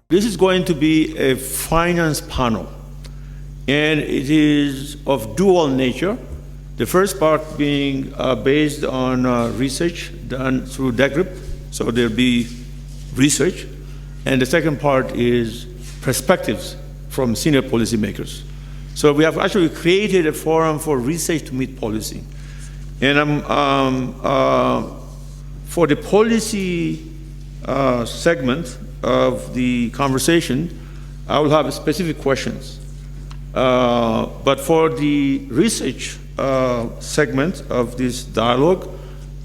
This is going to be a finance panel, and it is of dual nature. The first part being based on research done through DEGRP, so there'll be research, and the second part is perspectives from senior policymakers. So we have actually created a forum for research to meet policy. And for the policy segment of the conversation, I will have specific questions. But for the research segment of this dialogue,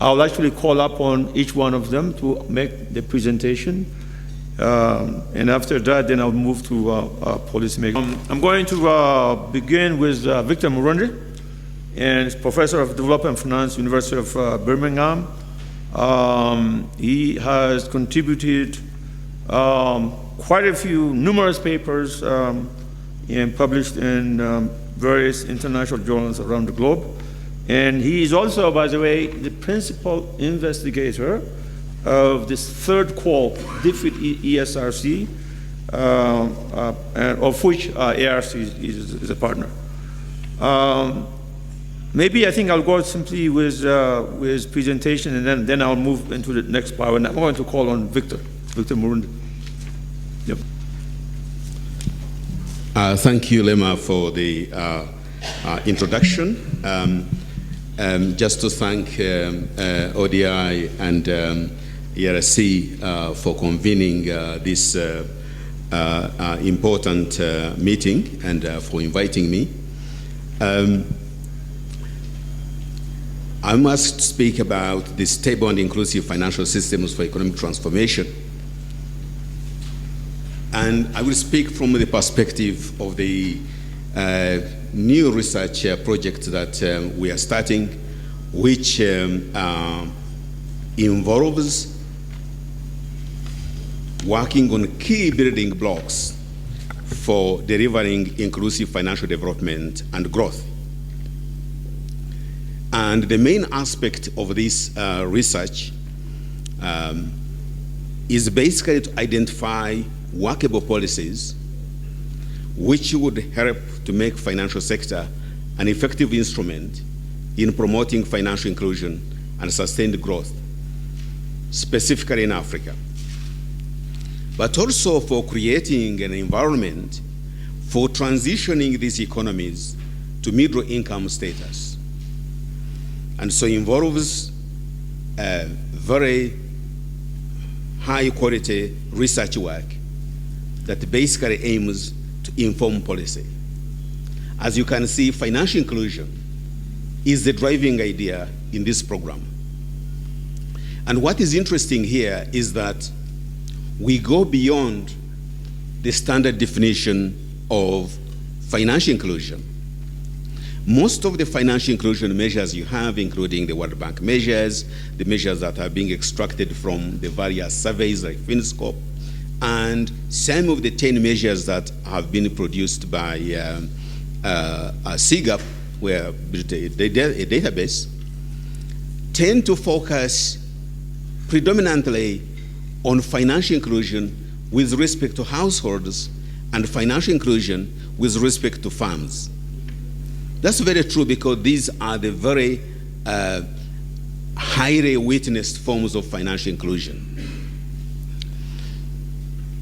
I'll actually call up on each one of them to make the presentation. And after that, then I'll move to policymaking. I'm going to begin with Victor Murundi, and he's Professor of Development Finance, University of Birmingham. He has contributed quite a few numerous papers and published in various international journals around the globe. And he is also, by the way, the principal investigator of this third call, DFID ESRC, of which AERC is a partner. Maybe I think I'll go simply with presentation, and then I'll move into the next part. And I'm going to call on Victor Murundi. Yep. Thank you, Lema, for the introduction. Just to thank ODI and AERC for convening this important meeting and for inviting me. I must speak about the stable and inclusive financial systems for economic transformation. And I will speak from the perspective of the new research project that we are starting, which involves working on key building blocks for delivering inclusive financial development and growth. And the main aspect of this research is basically to identify workable policies which would help to make financial sector an effective instrument in promoting financial inclusion and sustained growth, specifically in Africa, but also for creating an environment for transitioning these economies to middle income status. And so involves very high quality research work that basically aims to inform policy. As you can see, financial inclusion is the driving idea in this program. And what is interesting here is that we go beyond the standard definition of financial inclusion. Most of the financial inclusion measures you have, including the World Bank measures, the measures that are being extracted from the various surveys like FinScope, and some of the 10 measures that have been produced by CGAP, where built a database, tend to focus predominantly on financial inclusion with respect to households and financial inclusion with respect to farms. That's very true because these are the very highly witnessed forms of financial inclusion.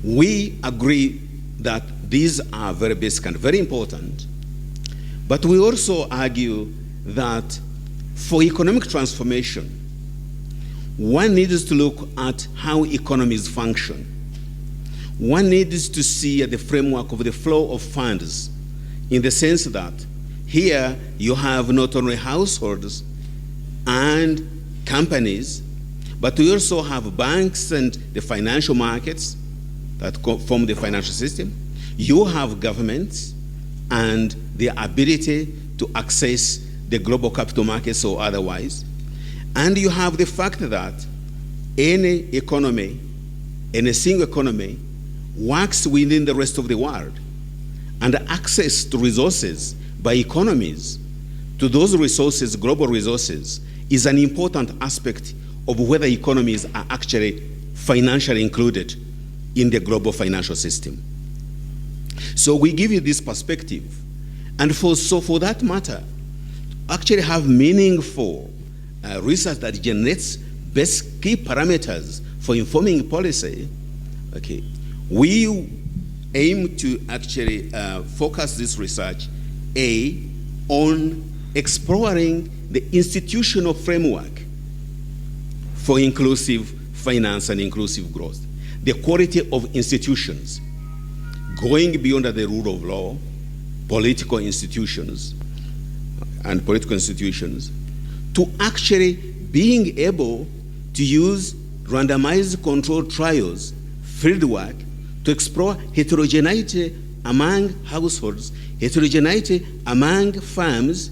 We agree that these are very basic and very important, but we also argue that for economic transformation, one needs to look at how economies function. One needs to see the framework of the flow of funds in the sense that here you have not only households and companies, but we also have banks and the financial markets that form the financial system. You have governments and the ability to access the global capital markets or otherwise. And you have the fact that any economy, any single economy, works within the rest of the world. And access to resources by economies to those resources, global resources, is an important aspect of whether economies are actually financially included in the global financial system. So we give you this perspective. And for that matter, actually have meaningful research that generates best key parameters for informing policy, okay, we aim to actually focus this research, on exploring the institutional framework for inclusive finance and inclusive growth, the quality of institutions, going beyond the rule of law, political institutions, to actually being able to use randomized controlled trials, fieldwork, to explore heterogeneity among households, heterogeneity among firms,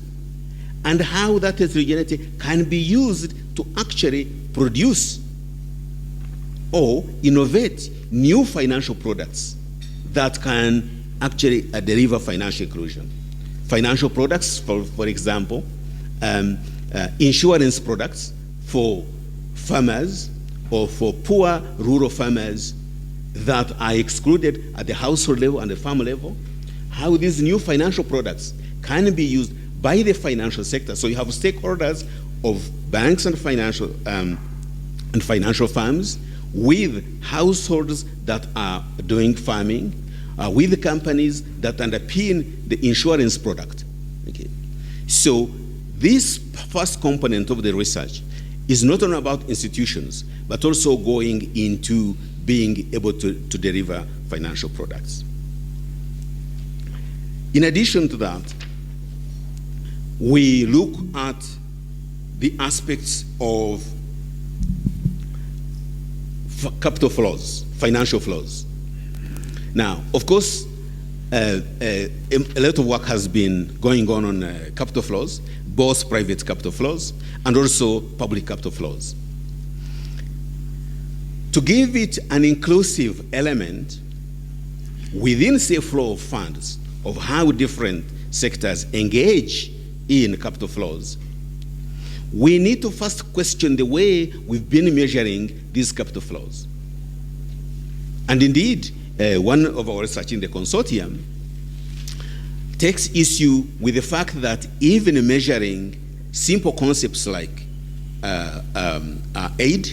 and how that heterogeneity can be used to actually produce or innovate new financial products that can actually deliver financial inclusion. Financial products, for example, insurance products for farmers or for poor rural farmers that are excluded at the household level and the farm level, how these new financial products can be used by the financial sector. So you have stakeholders of banks and financial firms with households that are doing farming, with companies that underpin the insurance product. Okay. So this first component of the research is not only about institutions, but also going into being able to deliver financial products. In addition to that, we look at the aspects of capital flows, financial flows. Now, of course, a lot of work has been going on capital flows, both private capital flows and also public capital flows. To give it an inclusive element within, say, flow of funds, of how different sectors engage in capital flows, we need to first question the way we've been measuring these capital flows. And indeed, one of our research in the consortium takes issue with the fact that even measuring simple concepts like aid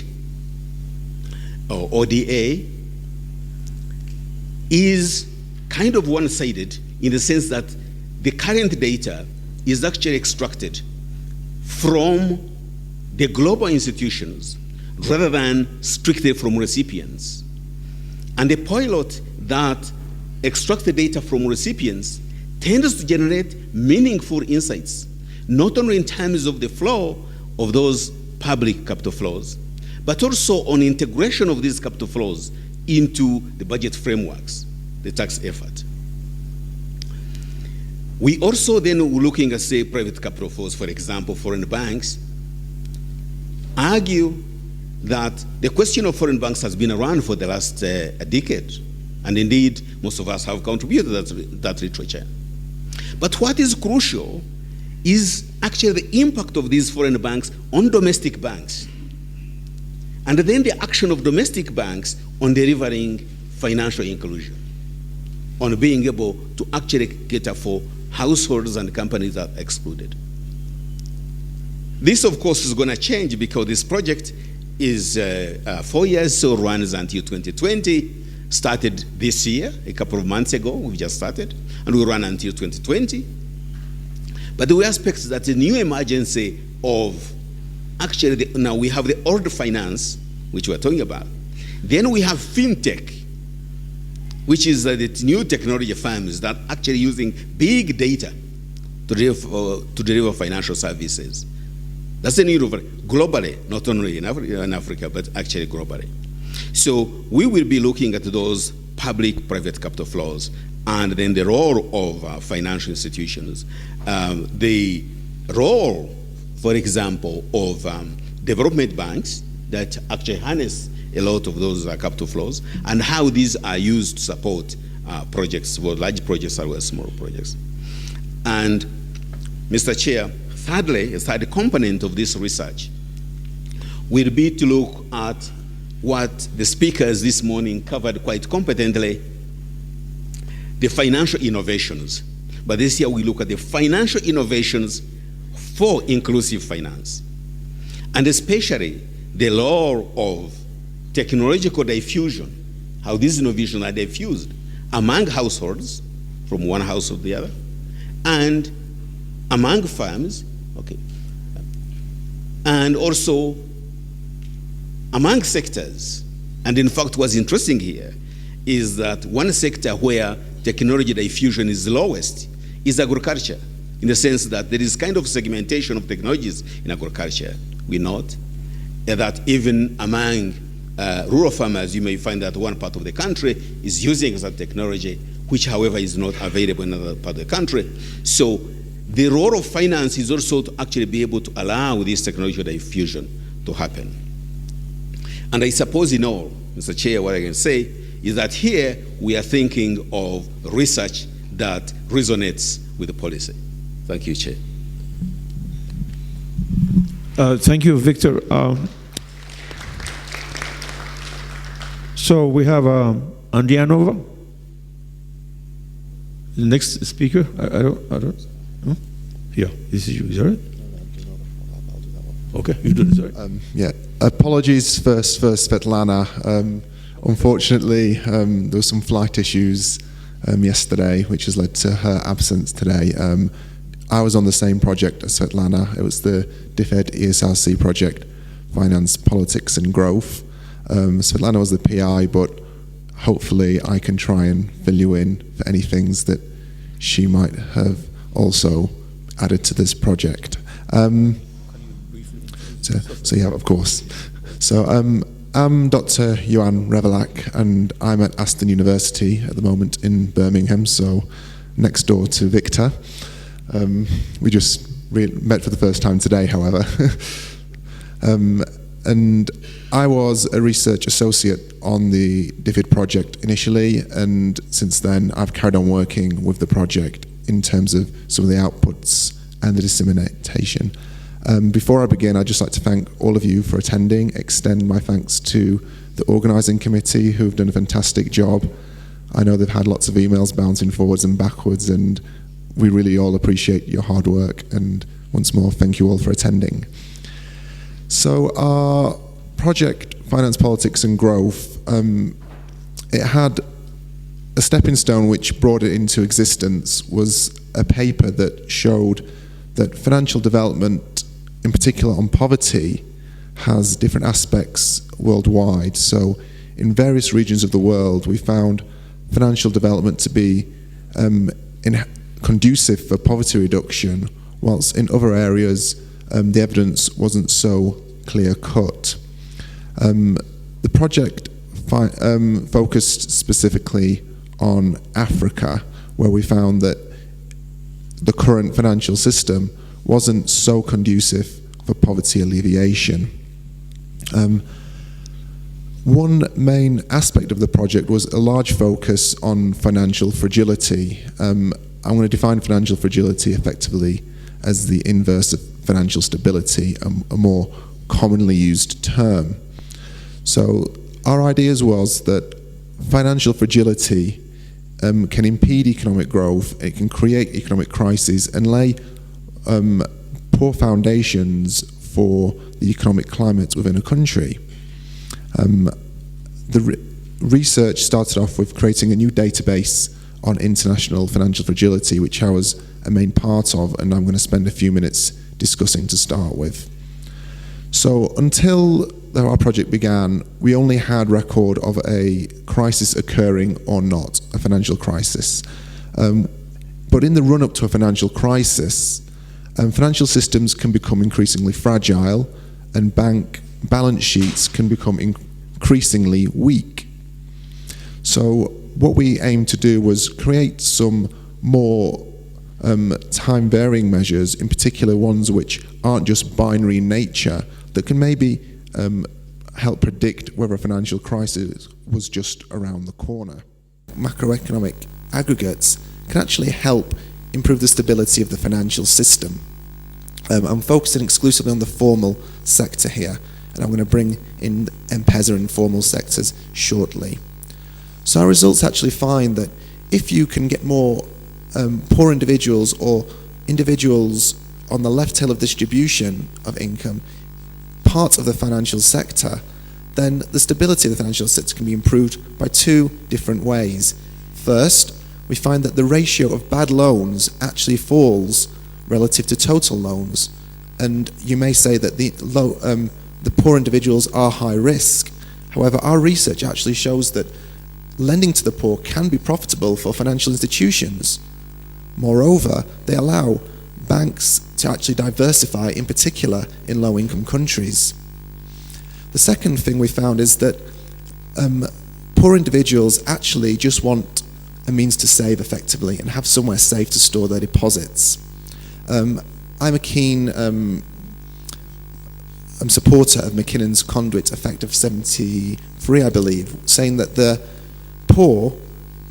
or ODA is kind of one-sided in the sense that the current data is actually extracted from the global institutions rather than strictly from recipients. And the pilot that extracts the data from recipients tends to generate meaningful insights, not only in terms of the flow of those public capital flows, but also on integration of these capital flows into the budget frameworks, the tax effort. We also then looking at, say, private capital flows, for example, foreign banks, argue that the question of foreign banks has been around for the last decade. And indeed, most of us have contributed to that literature. But what is crucial is actually the impact of these foreign banks on domestic banks. And then the action of domestic banks on delivering financial inclusion, on being able to actually cater for households and companies that are excluded. This, of course, is going to change because this project is 4 years, so runs until 2020. Started this year, a couple of months ago, we just started, and we run until 2020. But there were aspects that the new emergency of actually, now we have the old finance, which we're talking about. Then we have fintech, which is the new technology firms that are actually using big data to deliver financial services. That's the need of globally, not only in Africa, but actually globally. So we will be looking at those public-private capital flows and then the role of financial institutions. The role, for example, of development banks that actually harness a lot of those capital flows and how these are used to support projects, both large projects as well as small projects. And Mr. Chair, thirdly, a third component of this research will be to look at what the speakers this morning covered quite competently, the financial innovations. But this year we look at the financial innovations for inclusive finance, and especially the law of technological diffusion, how these innovations are diffused among households, from one house to the other, and among firms, okay, and also among sectors. And in fact, what's interesting here is that one sector where technology diffusion is lowest is agriculture, in the sense that there is kind of segmentation of technologies in agriculture. We note that even among rural farmers, you may find that one part of the country is using such technology, which, however, is not available in another part of the country. So the role of finance is also to actually be able to allow this technological diffusion to happen. And I suppose in all, Mr. Chair, what I can say is that here we are thinking of research that resonates with the policy. Thank you, Chair. Thank you, Victor. So we have Andianova, the next speaker. I don't. No? Yeah, this is you. Is that right? Okay, you do this, right? Yeah. Apologies first for Svetlana. Unfortunately, there were some flight issues yesterday, which has led to her absence today. I was on the same project as Svetlana. It was the DFED ESRC project, Finance, Politics and Growth. Svetlana was the PI, but hopefully I can try and fill you in for any things that she might have also added to this project. So yeah, of course. So I'm Dr. Johan Revelak, and I'm at Aston University at the moment in Birmingham, so next door to Victor. We just met for the first time today, however. And I was a research associate on the DFID project initially, and since then I've carried on working with the project in terms of some of the outputs and the dissemination. Before I begin, I'd just like to thank all of you for attending, extend my thanks to the organising committee who've done a fantastic job. I know they've had lots of emails bouncing forwards and backwards, and we really all appreciate your hard work, and once more, thank you all for attending. So our project, Finance, Politics and Growth, it had a stepping stone which brought it into existence was a paper that showed that financial development, in particular on poverty, has different aspects worldwide. So in various regions of the world, we found financial development to be conducive for poverty reduction, whilst in other areas the evidence wasn't so clear-cut. The project focused specifically on Africa, where we found that the current financial system wasn't so conducive for poverty alleviation. One main aspect of the project was a large focus on financial fragility. I'm going to define financial fragility effectively as the inverse of financial stability, a more commonly used term. So our ideas was that financial fragility can impede economic growth, it can create economic crises and lay poor foundations for the economic climate within a country. The research started off with creating a new database on international financial fragility, which I was a main part of, and I'm going to spend a few minutes discussing to start with. So until our project began, we only had record of a crisis occurring or not, a financial crisis. But in the run-up to a financial crisis, financial systems can become increasingly fragile, and bank balance sheets can become increasingly weak. So what we aimed to do was create some more time-varying measures, in particular ones which aren't just binary in nature, that can maybe help predict whether a financial crisis was just around the corner. Macroeconomic aggregates can actually help improve the stability of the financial system. I'm focusing exclusively on the formal sector here, and I'm going to bring in M-Pesa and informal sectors shortly. So our results actually find that if you can get more poor individuals or individuals on the left tail of distribution of income, parts of the financial sector, then the stability of the financial sector can be improved by two different ways. First, we find that the ratio of bad loans actually falls relative to total loans. And you may say that the poor individuals are high risk. However, our research actually shows that lending to the poor can be profitable for financial institutions. Moreover, they allow banks to actually diversify, in particular in low-income countries. The second thing we found is that poor individuals actually just want a means to save effectively and have somewhere safe to store their deposits. I'm a keen supporter of McKinnon's conduit effect of 73, I believe, saying that the poor,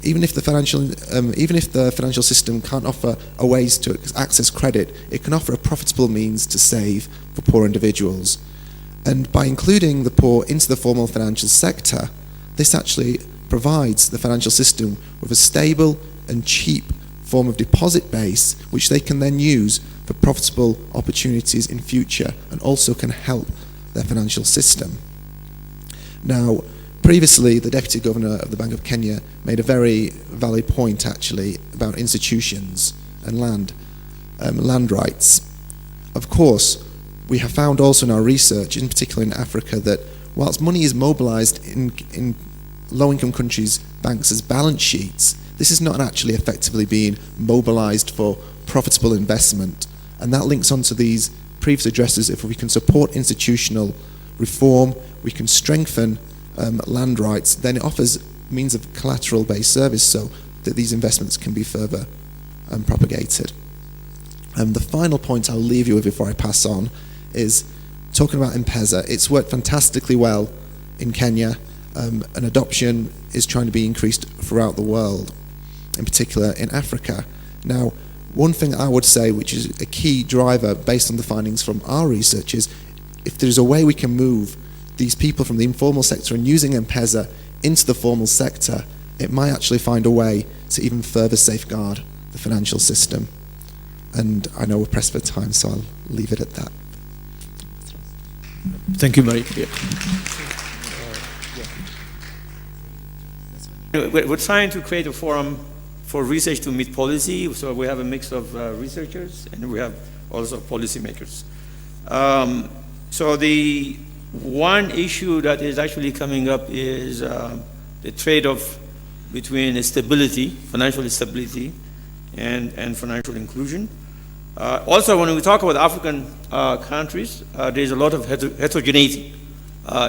even if the financial system can't offer a ways to access credit, it can offer a profitable means to save for poor individuals. And by including the poor into the formal financial sector, this actually provides the financial system with a stable and cheap form of deposit base, which they can then use for profitable opportunities in future, and also can help their financial system. Now, previously, the Deputy Governor of the Bank of Kenya made a very valid point, actually, about institutions and land rights. Of course, we have found also in our research, in particular in Africa, that whilst money is mobilized in low-income countries' banks as balance sheets, this is not actually effectively being mobilized for profitable investment. And that links onto these previous addresses. If we can support institutional reform, we can strengthen land rights, then it offers means of collateral-based service so that these investments can be further propagated. The final point I'll leave you with before I pass on is talking about M-Pesa. It's worked fantastically well in Kenya, and adoption is trying to be increased throughout the world, in particular in Africa. Now, one thing I would say, which is a key driver based on the findings from our research, is if there's a way we can move these people from the informal sector and using M-Pesa into the formal sector, it might actually find a way to even further safeguard the financial system. And I know we're pressed for time, so I'll leave it at that. Thank you, Mary. We're trying to create a forum for research to meet policy, so we have a mix of researchers and we have also policymakers. So the one issue that is actually coming up is the trade-off between stability, financial stability, and financial inclusion. Also, when we talk about African countries, there's a lot of heterogeneity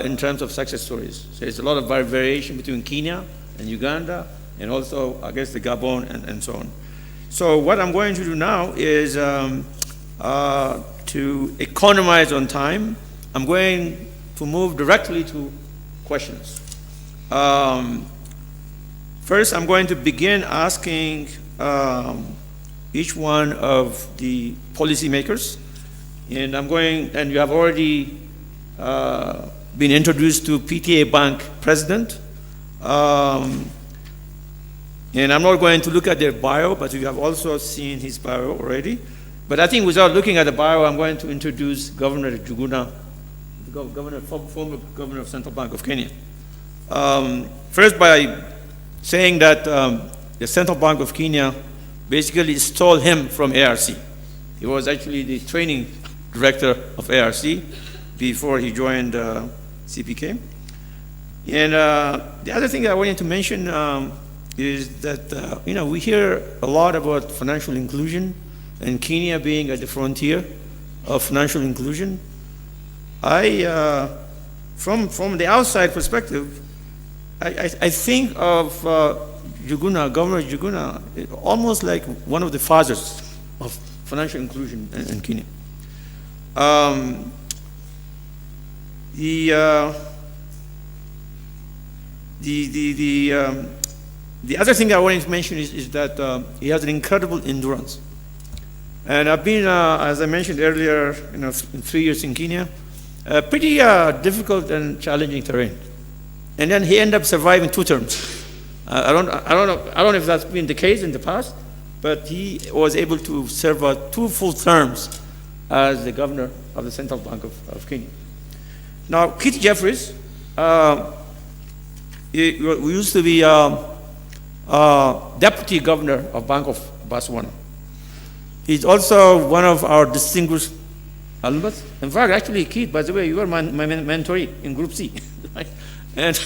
in terms of success stories. So there's a lot of variation between Kenya and Uganda, and also, I guess, the Gabon and so on. So what I'm going to do now is to economize on time. I'm going to move directly to questions. First, I'm going to begin asking each one of the policymakers, and you have already been introduced to PTA Bank President. And I'm not going to look at their bio, but you have also seen his bio already. But I think without looking at the bio, I'm going to introduce Governor Juguna, former Governor of Central Bank of Kenya. First, by saying that the Central Bank of Kenya basically stole him from ARC. He was actually the training director of ARC before he joined CPK. And the other thing I wanted to mention is that we hear a lot about financial inclusion and Kenya being at the frontier of financial inclusion. From the outside perspective, I think of Juguna, Governor Juguna, almost like one of the fathers of financial inclusion in Kenya. The other thing I wanted to mention is that he has an incredible endurance. And I've been, as I mentioned earlier, in 3 years in Kenya, Pretty difficult and challenging terrain. And then he ended up surviving 2 terms. I don't know if that's been the case in the past, but he was able to serve 2 full terms as the governor of the Central Bank of Kenya. Now, Keith Jeffries, we used to be deputy governor of Bank of Botswana. He's also one of our distinguished alumni. In fact, actually, Keith, by the way, you were my mentoree in Group C. Right? And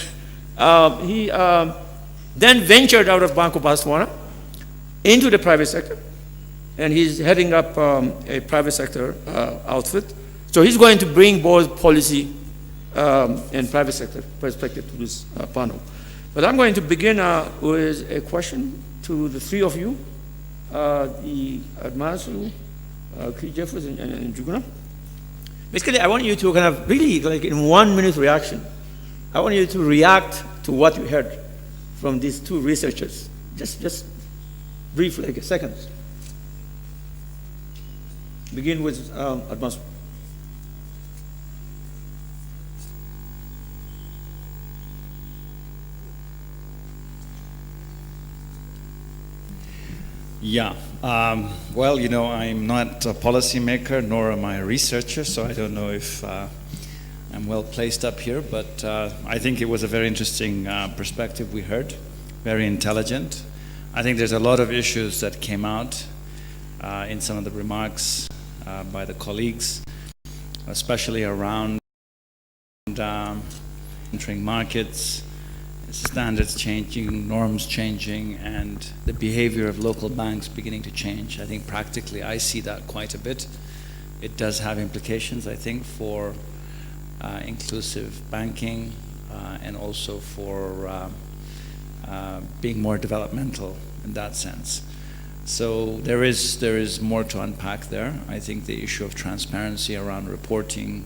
he then ventured out of Bank of Botswana into the private sector, and he's heading up a private sector outfit. So he's going to bring both policy and private sector perspective to this panel. But I'm going to begin with a question to the 3 of you, the Admasu, Keith Jeffries, and Juguna. Basically, I want you to kind of really, like in 1 minute reaction, I want you to react to what you heard from these 2 researchers. Just briefly, like a second. Begin with Admasu. Yeah, well, you know, I'm not a policymaker, nor am I a researcher, so I don't know if I'm well placed up here, but I think it was a very interesting perspective we heard, very intelligent. I think there's a lot of issues that came out in some of the remarks by the colleagues, especially around entering markets, standards changing, norms changing, and the behavior of local banks beginning to change. I think practically I see that quite a bit. It does have implications, I think, for inclusive banking and also for being more developmental in that sense. So there is more to unpack there. I think the issue of transparency around reporting,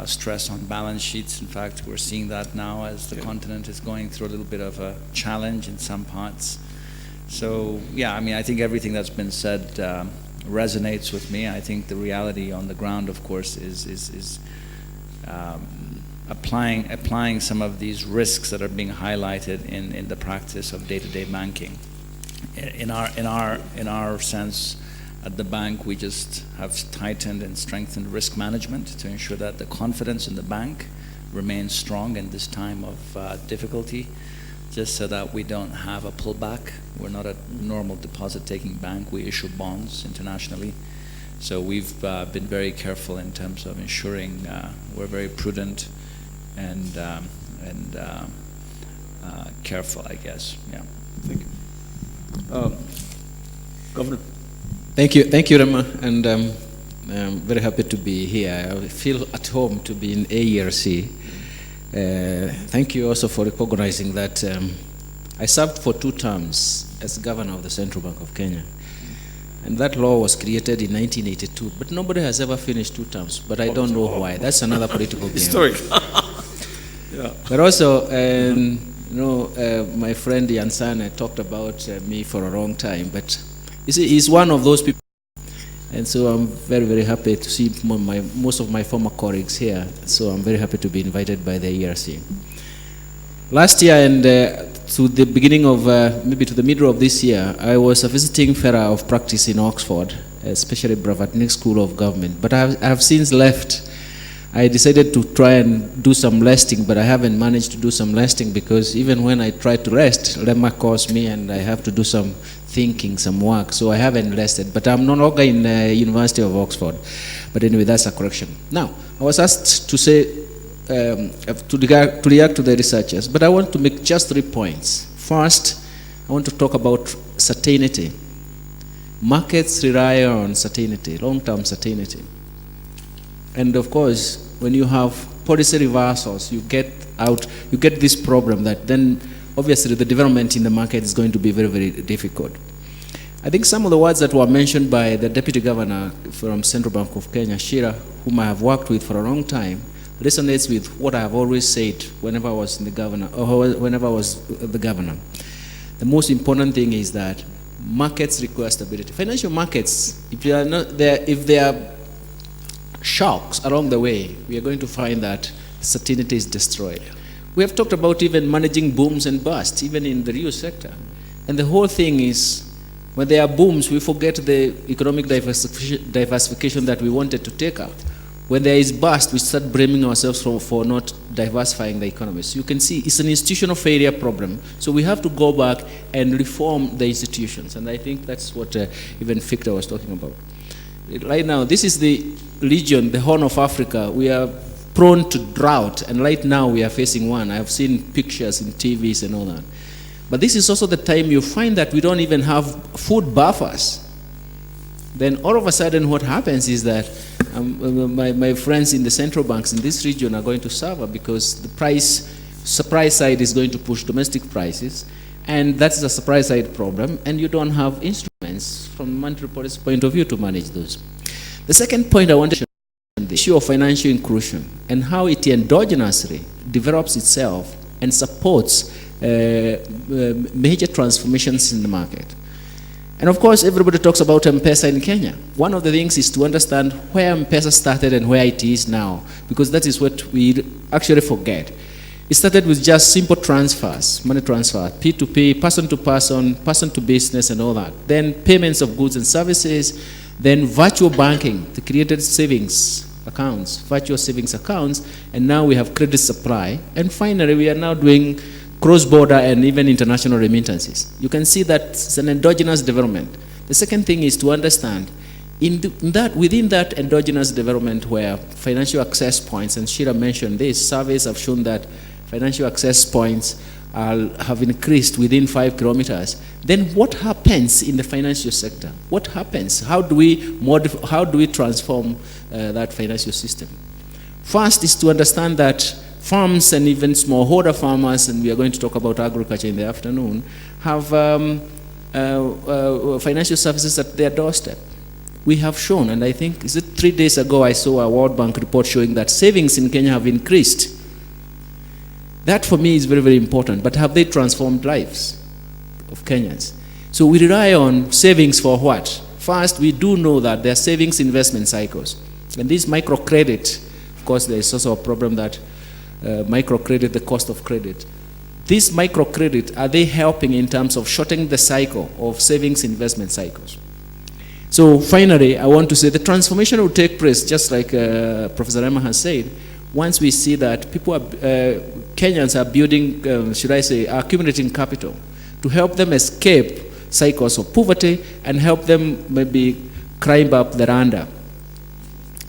stress on balance sheets. In fact, we're seeing that now as the continent is going through a little bit of a challenge in some parts. So yeah, I mean, I think everything that's been said resonates with me. I think the reality on the ground, of course, is applying some of these risks that are being highlighted in the practice of day-to-day banking. In our sense, at the bank, we just have tightened and strengthened risk management to ensure that the confidence in the bank remains strong in this time of difficulty, just so that we don't have a pullback. We're not a normal deposit-taking bank. We issue bonds internationally. So we've been very careful in terms of ensuring we're very prudent and careful, I guess. Yeah. Thank you. Governor. Thank you, Rama, and I'm very happy to be here. I feel at home to be in AERC. Thank you also for recognizing that I served for 2 terms as governor of the Central Bank of Kenya. And that law was created in 1982, but nobody has ever finished 2 terms, but I don't know why. That's another political game. Historic. Yeah. But also, you know, my friend Yansana talked about me for a long time, but you see, he's one of those people, and so I'm very, very happy to see most of my former colleagues here. So I'm very happy to be invited by the ERC. Last year and to the beginning of, maybe to the middle of this year, I was a visiting fellow of practice in Oxford, especially Bravatnik School of Government. But I have since left. I decided to try and do some resting, but I haven't managed to do some resting because even when I try to rest, Lemma calls me and I have to do some thinking, some work, so I haven't rested. But I'm no longer in University of Oxford. But anyway, that's a correction. Now, I was asked to say, to react to the researchers, but I want to make just 3 points. First, I want to talk about certainty. Markets rely on certainty, long-term certainty. And of course, when you have policy reversals, you get this problem that then obviously the development in the market is going to be very, very difficult. I think some of the words that were mentioned by the Deputy Governor from Central Bank of Kenya, Shira, whom I have worked with for a long time, resonates with what I have always said whenever I was in the governor, or whenever I was the governor. The most important thing is that markets require stability. Financial markets, if they are shocks along the way, we are going to find that certainty is destroyed. We have talked about even managing booms and busts, even in the real sector. And the whole thing is, when there are booms, we forget the economic diversification that we wanted to take out. When there is bust, we start blaming ourselves for not diversifying the economy. So you can see it's an institutional failure problem. So we have to go back and reform the institutions. And I think that's what even Victor was talking about. Right now, this is the region, the Horn of Africa. We are prone to drought, and right now we are facing one. I've seen pictures in TVs and all that. But this is also the time you find that we don't even have food buffers. Then all of a sudden what happens is that my friends in the central banks in this region are going to suffer because the supply side is going to push domestic prices, and that's a supply side problem, and you don't have instruments from monetary policy point of view to manage those. The second point I want to mention, the issue of financial inclusion and how it endogenously develops itself and supports major transformations in the market. And of course, everybody talks about M-Pesa in Kenya. One of the things is to understand where M-Pesa started and where it is now, because that is what we actually forget. It started with just simple transfers, money transfer, P2P, person to person, person to business and all that. Then payments of goods and services, then virtual banking, they created savings accounts, virtual savings accounts, and now we have credit supply. And finally, we are now doing cross-border and even international remittances. You can see that it's an endogenous development. The second thing is to understand within that endogenous development where financial access points, and Shira mentioned this, surveys have shown that financial access points have increased within 5 kilometers. Then what happens in the financial sector? What happens? How do we transform that financial system? First is to understand that farms and even smallholder farmers, and we are going to talk about agriculture in the afternoon, have financial services at their doorstep. We have shown, and I think, is it 3 days ago I saw a World Bank report showing that savings in Kenya have increased. That for me is very, very important, but have they transformed lives of Kenyans? So we rely on savings for what? First, we do know that there are savings investment cycles. And this microcredit, of course, there is also a problem that microcredit, the cost of credit. These microcredit, are they helping in terms of shortening the cycle of savings investment cycles? So finally, I want to say the transformation will take place, just like Professor Emma has said, once we see that people Kenyans are building, accumulating capital to help them escape cycles of poverty and help them maybe climb up the ladder.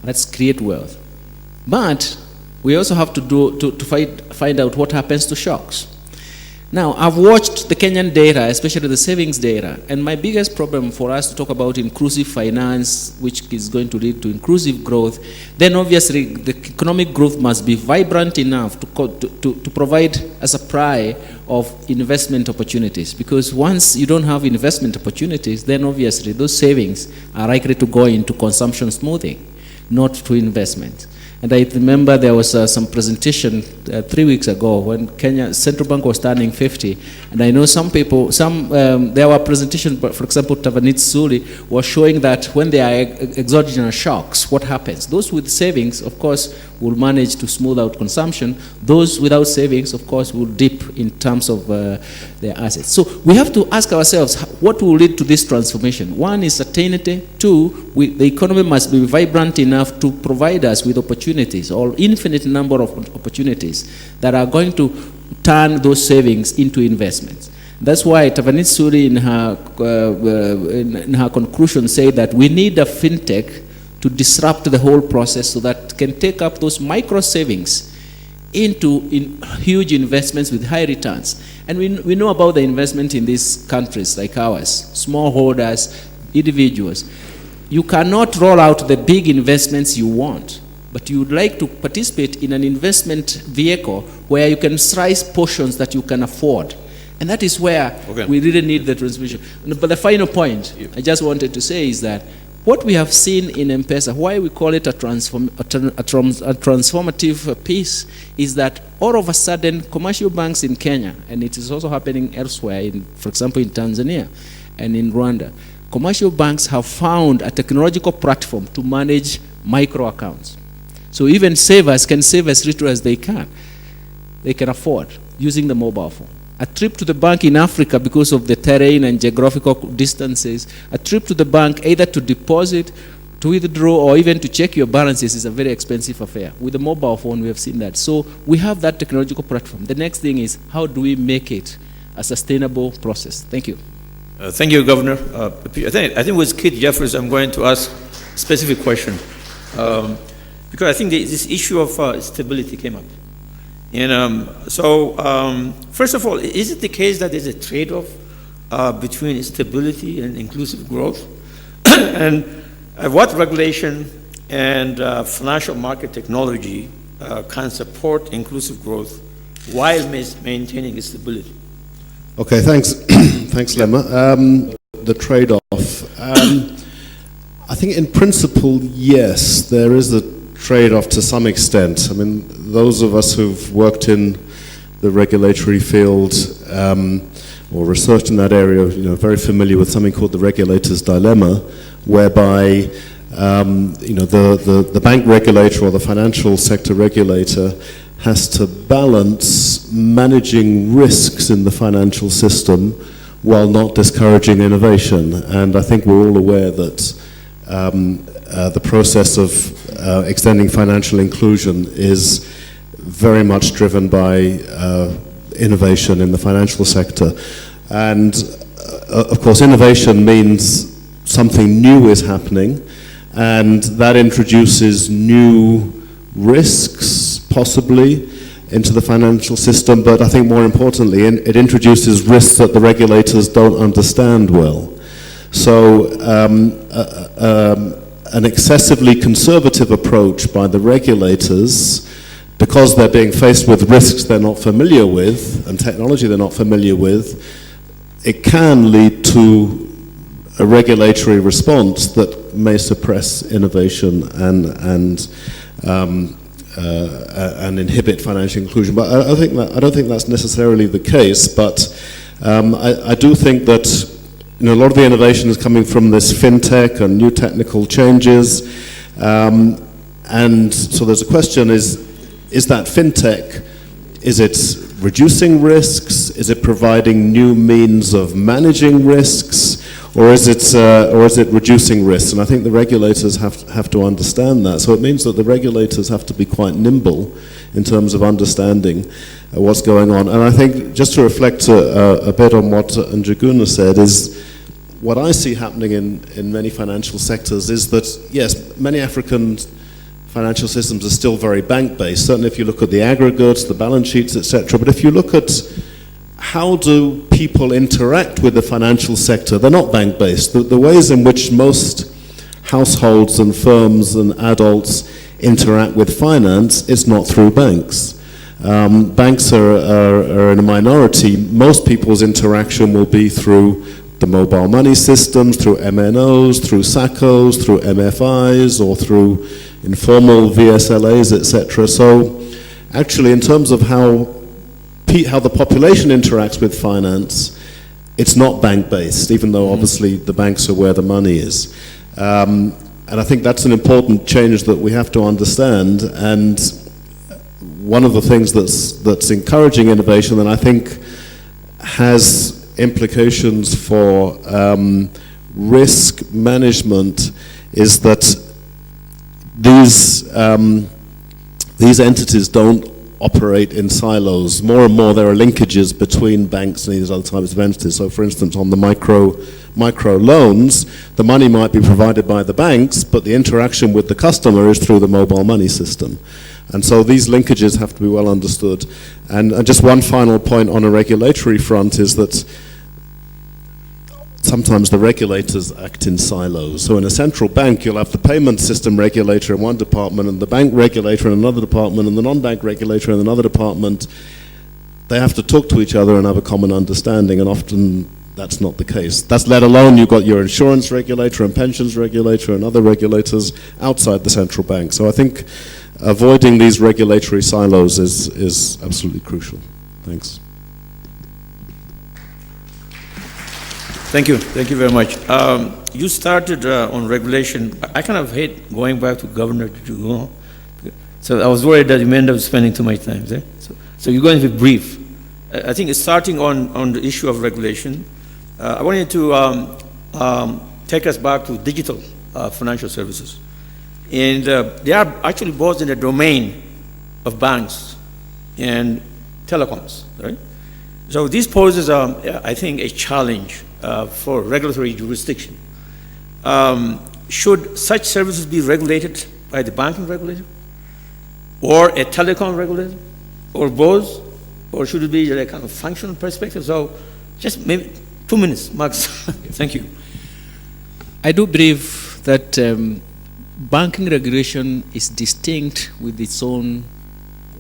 Let's create wealth. But we also have to find out what happens to shocks. Now, I've watched the Kenyan data, especially the savings data, and my biggest problem for us to talk about inclusive finance, which is going to lead to inclusive growth, then obviously the economic growth must be vibrant enough to provide a supply of investment opportunities. Because once you don't have investment opportunities, then obviously those savings are likely to go into consumption smoothing, not to investment. And I remember there was some presentation 3 weeks ago when Kenya Central Bank was turning 50, and I know some people, there were presentations, for example, Tavanit Suli was showing that when there are exogenous shocks, what happens? Those with savings, of course, will manage to smooth out consumption. Those without savings, of course, will dip in terms of their assets. So we have to ask ourselves, what will lead to this transformation? One is certainty. Two, the economy must be vibrant enough to provide us with opportunities, or infinite number of opportunities that are going to turn those savings into investments. That's why Tavanit Suri in her conclusion said that we need a fintech to disrupt the whole process so that can take up those micro savings into huge investments with high returns. And we know about the investment in these countries like ours, smallholders, individuals. You cannot roll out the big investments you want, but you would like to participate in an investment vehicle where you can slice portions that you can afford. And that is where we really need the transmission. But the final point I just wanted to say is that what we have seen in M-Pesa, why we call it a transformative piece, is that all of a sudden commercial banks in Kenya, and it is also happening elsewhere, for example in Tanzania and in Rwanda, commercial banks have found a technological platform to manage micro accounts. So even savers can save as little as they can afford using the mobile phone. A trip to the bank in Africa, because of the terrain and geographical distances, a trip to the bank either to deposit, to withdraw, or even to check your balances is a very expensive affair. With the mobile phone, we have seen that. So we have that technological platform. The next thing is, how do we make it a sustainable process? Thank you. Thank you, Governor. I think with Kit Jeffers, I'm going to ask a specific question. Because I think this issue of stability came up. And first of all, is it the case that there's a trade-off between stability and inclusive growth? And what regulation and financial market technology can support inclusive growth while maintaining stability? Okay, thanks. Thanks, Lemma. The trade-off. I think in principle, yes, there is a trade-off to some extent. I mean, those of us who've worked in the regulatory field or researched in that area, very familiar with something called the regulator's dilemma, whereby the bank regulator or the financial sector regulator has to balance managing risks in the financial system while not discouraging innovation. And I think we're all aware that the process of extending financial inclusion is very much driven by innovation in the financial sector. And of course, innovation means something new is happening, and that introduces new risks, possibly, into the financial system, but I think more importantly, it introduces risks that the regulators don't understand well. So an excessively conservative approach by the regulators, because they're being faced with risks they're not familiar with and technology they're not familiar with, it can lead to a regulatory response that may suppress innovation and inhibit financial inclusion. But I don't think that's necessarily the case. But I do think that a lot of the innovation is coming from this fintech and new technical changes. And so there's a question: is that fintech? Is it reducing risks? Is it providing new means of managing risks? Or is it reducing risks? And I think the regulators have to understand that. So it means that the regulators have to be quite nimble in terms of understanding what's going on. And I think, just to reflect a bit on what Njuguna said, is what I see happening in many financial sectors is that, yes, many African financial systems are still very bank-based. Certainly if you look at the aggregates, the balance sheets, etc. But if you look at how do people interact with the financial sector, they're not bank-based. The ways in which most households and firms and adults interact with finance is not through banks. Banks are in a minority. Most people's interaction will be through the mobile money systems, through MNOs, through SACCOs, through MFIs, or through informal VSLAs, etc. So actually, in terms of how the population interacts with finance, it's not bank-based, even though obviously the banks are where the money is. And I think that's an important change that we have to understand. And one of the things that's encouraging innovation, and I think has implications for risk management, is that these entities don't operate in silos. More and more there are linkages between banks and these other types of entities. So for instance, on the micro loans, the money might be provided by the banks, but the interaction with the customer is through the mobile money system. And so these linkages have to be well understood. And just one final point on a regulatory front is that sometimes the regulators act in silos. So in a central bank, you'll have the payment system regulator in one department and the bank regulator in another department and the non-bank regulator in another department. They have to talk to each other and have a common understanding, and often that's not the case. That's let alone you've got your insurance regulator and pensions regulator and other regulators outside the central bank. So I think avoiding these regulatory silos is absolutely crucial. Thanks. Thank you very much. you started on regulation. I kind of hate going back to governor to so I was worried that you may end up spending too much time there. So you're going to be brief. I think it's starting on the issue of regulation. I wanted to take us back to digital financial services. And they are actually both in the domain of banks and telecoms, right? So this poses, I think, a challenge for regulatory jurisdiction. Should such services be regulated by the banking regulator or a telecom regulator or both? Or should it be like a kind of functional perspective? So just maybe 2 minutes, max. Thank you. I do believe that banking regulation is distinct with its own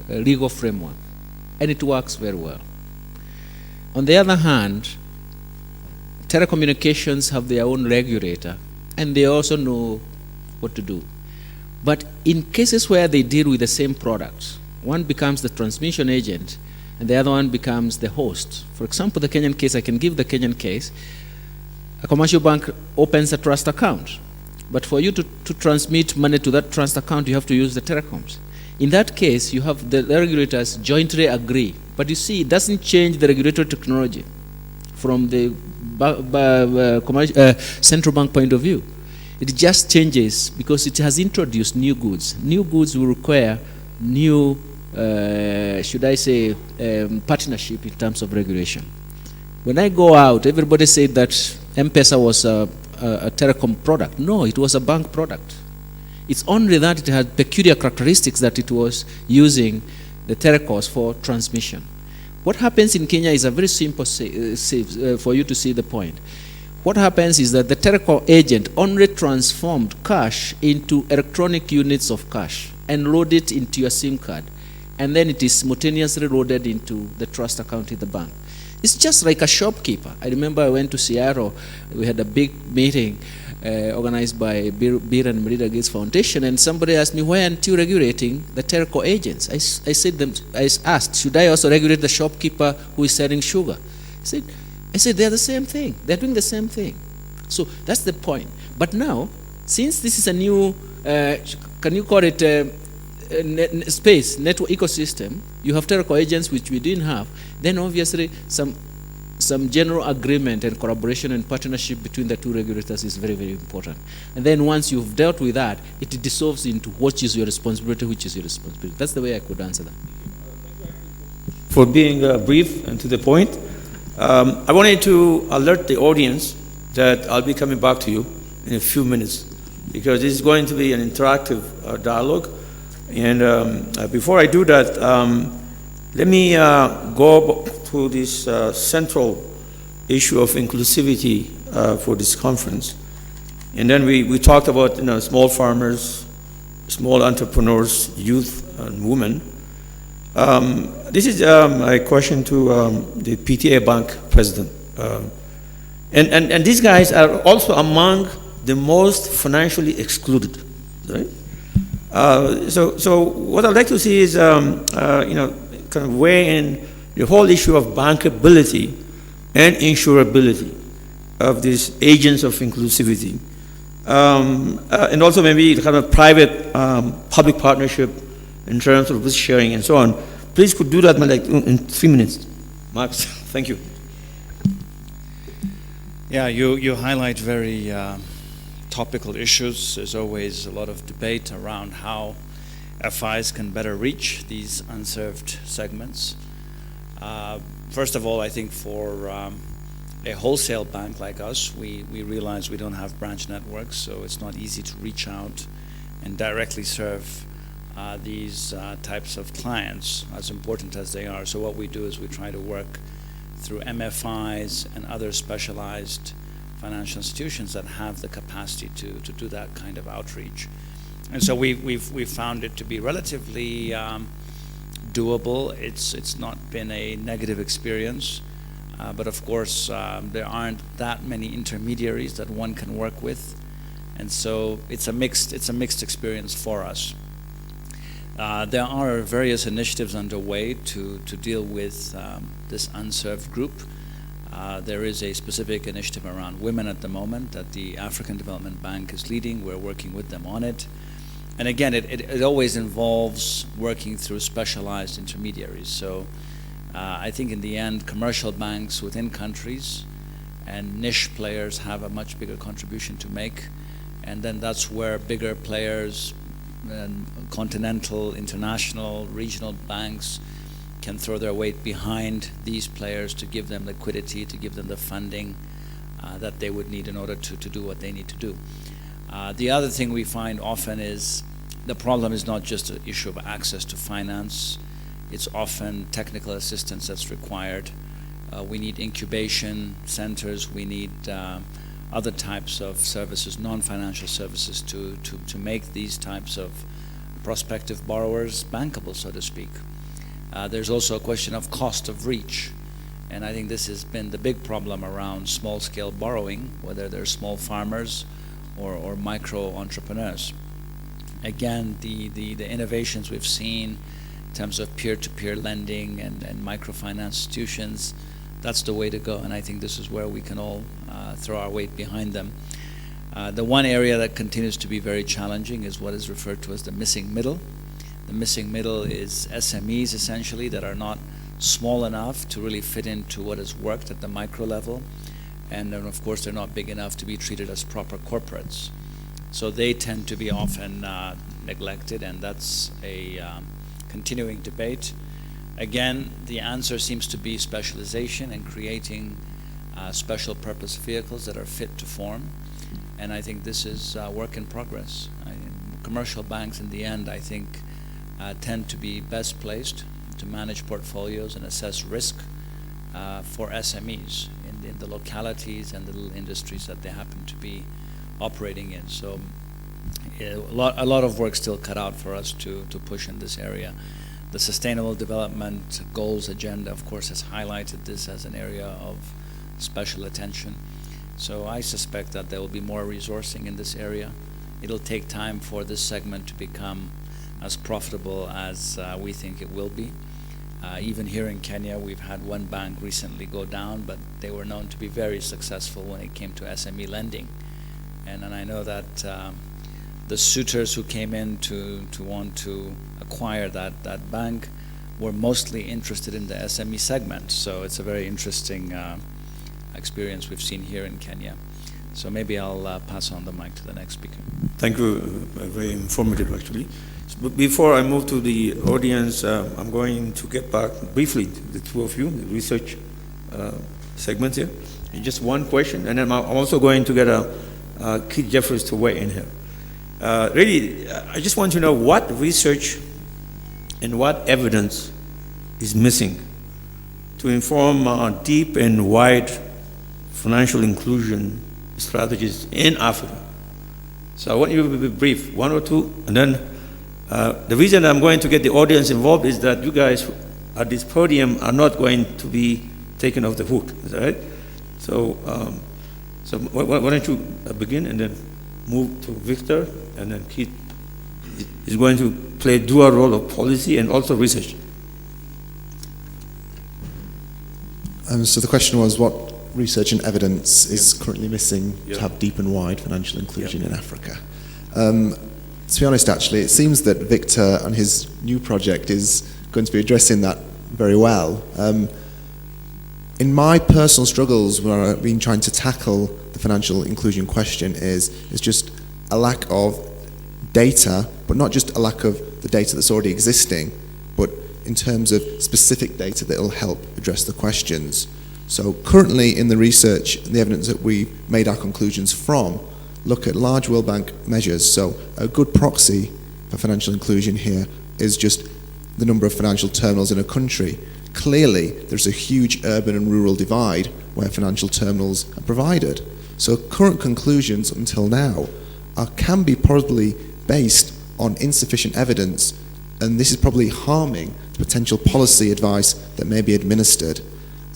legal framework, and it works very well. On the other hand, telecommunications have their own regulator, and they also know what to do. But in cases where they deal with the same products, one becomes the transmission agent, and the other one becomes the host. For example, the Kenyan case, I can give the Kenyan case. A commercial bank opens a trust account, but for you to transmit money to that trust account, you have to use the telecoms. In that case, you have the regulators jointly agree. But you see, it doesn't change the regulatory technology from the central bank point of view. It just changes because it has introduced new goods. New goods will require new, should I say, partnership in terms of regulation. When I go out, everybody said that M-Pesa was a telecom product. No, it was a bank product. It's only that it had peculiar characteristics that it was using the telecos for transmission. What happens in Kenya is a very simple, for you to see the point. What happens is that the telecom agent only transformed cash into electronic units of cash and load it into your SIM card. And then it is simultaneously loaded into the trust account in the bank. It's just like a shopkeeper. I remember I went to Seattle. We had a big meeting organized by Bill and Melinda Gates Foundation, and somebody asked me, why aren't you regulating the telco agents? I asked, should I also regulate the shopkeeper who is selling sugar? I said, they're the same thing. They're doing the same thing. So that's the point. But now, since this is a new, can you call it space, network ecosystem, you have telco agents which we didn't have, then obviously some general agreement and collaboration and partnership between the two regulators is very, very important. And then once you've dealt with that, it dissolves into what is your responsibility, which is your responsibility. That's the way I could answer that. For being brief and to the point, I wanted to alert the audience that I'll be coming back to you in a few minutes because this is going to be an interactive dialogue. And before I do that, let me go to this central issue of inclusivity for this conference. And then we talked about small farmers, small entrepreneurs, youth, and women. This is a question to the PTA Bank president. And these guys are also among the most financially excluded, right? So what I'd like to see is, kind of weigh in the whole issue of bankability and insurability of these agents of inclusivity. And also maybe kind of private public partnership in terms of risk sharing and so on. Please could do that in 3 minutes. Max, thank you. Yeah, you highlight very topical issues. There's always a lot of debate around how FIs can better reach these unserved segments. First of all, I think for a wholesale bank like us, we realize we don't have branch networks, so it's not easy to reach out and directly serve these types of clients, as important as they are. So what we do is we try to work through MFIs and other specialized financial institutions that have the capacity to do that kind of outreach. And so we've found it to be relatively doable. It's not been a negative experience, but of course there aren't that many intermediaries that one can work with, and so it's a mixed experience for us. There are various initiatives underway to deal with this unserved group. There is a specific initiative around women at the moment that the African Development Bank is leading. We're working with them on it. And again, it always involves working through specialized intermediaries. So I think in the end, commercial banks within countries and niche players have a much bigger contribution to make. And then that's where bigger players, continental, international, regional banks can throw their weight behind these players to give them liquidity, to give them the funding that they would need in order to do what they need to do. The other thing we find often is the problem is not just an issue of access to finance, it's often technical assistance that's required. We need incubation centers, we need other types of services, non-financial services to make these types of prospective borrowers bankable, so to speak. There's also a question of cost of reach. And I think this has been the big problem around small-scale borrowing, whether they're small farmers or micro entrepreneurs. Again, the innovations we've seen in terms of peer-to-peer lending and microfinance institutions, that's the way to go. And I think this is where we can all throw our weight behind them. The one area that continues to be very challenging is what is referred to as the missing middle. The missing middle is SMEs, essentially, that are not small enough to really fit into what has worked at the micro level. And then, of course, they're not big enough to be treated as proper corporates. So they tend to be often neglected, and that's a continuing debate. Again, the answer seems to be specialization and creating special purpose vehicles that are fit to form. And I think this is work in progress. Commercial banks, in the end, I think, tend to be best placed to manage portfolios and assess risk for SMEs in the localities and the little industries that they happen to be operating in. So a lot of work still cut out for us to push in this area. The Sustainable Development Goals agenda, of course, has highlighted this as an area of special attention. So I suspect that there will be more resourcing in this area. It'll take time for this segment to become as profitable as we think it will be. Even here in Kenya, we've had one bank recently go down, but they were known to be very successful when it came to SME lending. And I know that the suitors who came in to want to acquire that bank were mostly interested in the SME segment. So it's a very interesting experience we've seen here in Kenya. So maybe I'll pass on the mic to the next speaker. Thank you. Very informative, actually. But before I move to the audience, I'm going to get back briefly to the two of you, the research segment here. And just one question, and then I'm also going to get Keith Jeffries to weigh in here. Really, I just want to know what research and what evidence is missing to inform deep and wide financial inclusion strategies in Africa. So I want you to be brief, one or two, and then the reason I'm going to get the audience involved is that you guys at this podium are not going to be taken off the hook, is that right? So, why don't you begin and then move to Victor, and then Keith is going to play a dual role of policy and also research. So the question was, what research and evidence is currently missing to have deep and wide financial inclusion in Africa? To be honest, actually, it seems that Victor and his new project is going to be addressing that very well. In my personal struggles where I've been trying to tackle the financial inclusion question is just a lack of data, but not just a lack of the data that's already existing, but in terms of specific data that will help address the questions. So currently in the research, the evidence that we made our conclusions from look at large World Bank measures. So a good proxy for financial inclusion here is just the number of financial terminals in a country. Clearly, there's a huge urban and rural divide where financial terminals are provided. So current conclusions until now can be probably based on insufficient evidence, and this is probably harming the potential policy advice that may be administered.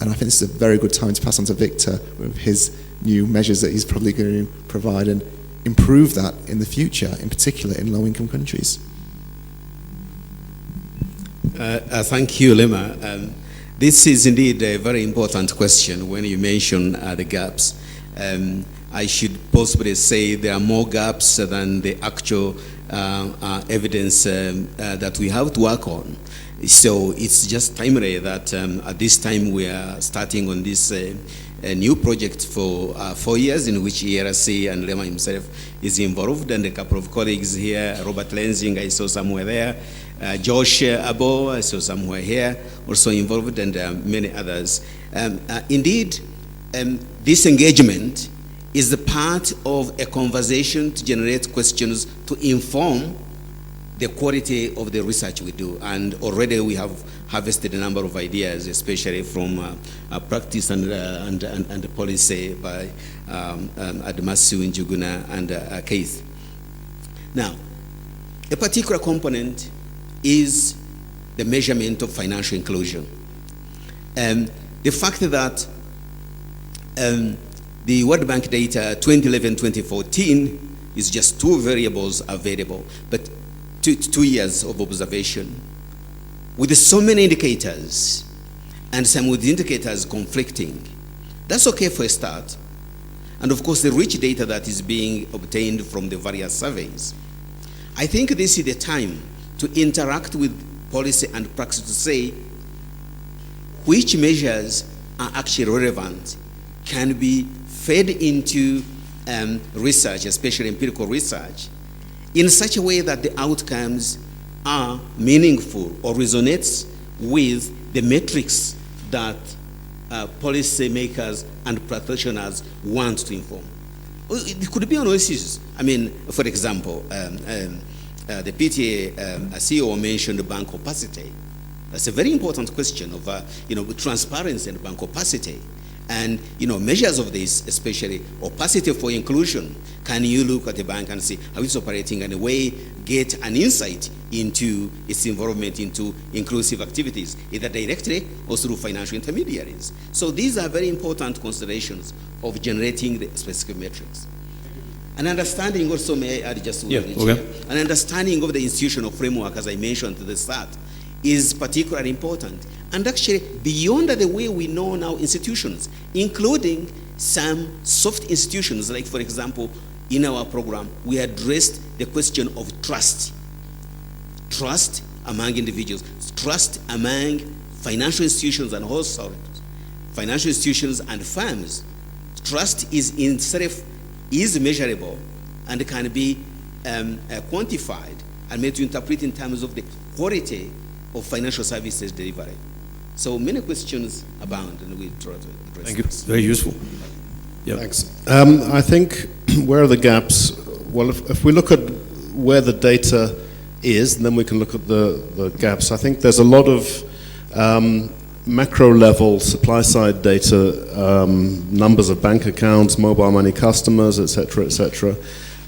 And I think this is a very good time to pass on to Victor with his new measures that he's probably going to provide and improve that in the future, in particular in low-income countries. Thank you, Lima. This is indeed a very important question when you mention the gaps. I should possibly say there are more gaps than the actual evidence that we have to work on. So it's just timely that at this time we are starting on this a new project for 4 years in which AERC and Lema himself is involved, and a couple of colleagues here, Robert Lenzing, I saw somewhere there, Josh Abo, I saw somewhere here, also involved, and many others. Indeed, this engagement is the part of a conversation to generate questions to inform the quality of the research we do. And already we have harvested a number of ideas, especially from practice and policy by Adamasu Njuguna and Keith. Now, a particular component is the measurement of financial inclusion. The fact that the World Bank data 2011-2014 is just two variables available, but 2 years of observation with so many indicators, and some with indicators conflicting. That's okay for a start. And of course, the rich data that is being obtained from the various surveys. I think this is the time to interact with policy and practice to say which measures are actually relevant, can be fed into research, especially empirical research, in such a way that the outcomes are meaningful or resonates with the metrics that policymakers and practitioners want to inform. It could be on issues. I mean, for example, the PTA CEO mentioned bank opacity. That's a very important question of transparency and bank opacity. And measures of this, especially opacity for inclusion, can you look at a bank and see how it's operating and in a way get an insight into its involvement into inclusive activities, either directly or through financial intermediaries. So these are very important considerations of generating the specific metrics. An understanding also, may I add just an understanding of the institutional framework, as I mentioned at the start, is particularly important. And actually, beyond the way we know now institutions, including some soft institutions, like, for example, in our program, we addressed the question of trust. Trust among individuals, trust among financial institutions and households, financial institutions and firms. Trust is in itself is measurable and can be quantified and made to interpret in terms of the quality of financial services delivery. So many questions abound, and we try to address. Thank you. Very useful. Yep. Thanks. I think where are the gaps? Well, if we look at where the data is, and then we can look at the gaps. I think there's a lot of macro level supply side data, numbers of bank accounts, mobile money customers, etc., etc.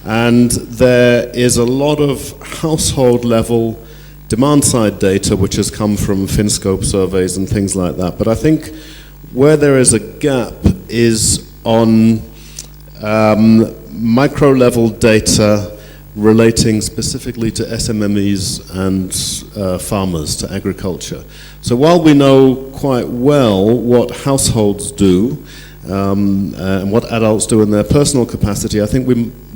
And there is a lot of household level demand side data which has come from FinScope surveys and things like that. But I think where there is a gap is on micro level data relating specifically to SMMEs and farmers, to agriculture. So while we know quite well what households do and what adults do in their personal capacity, I think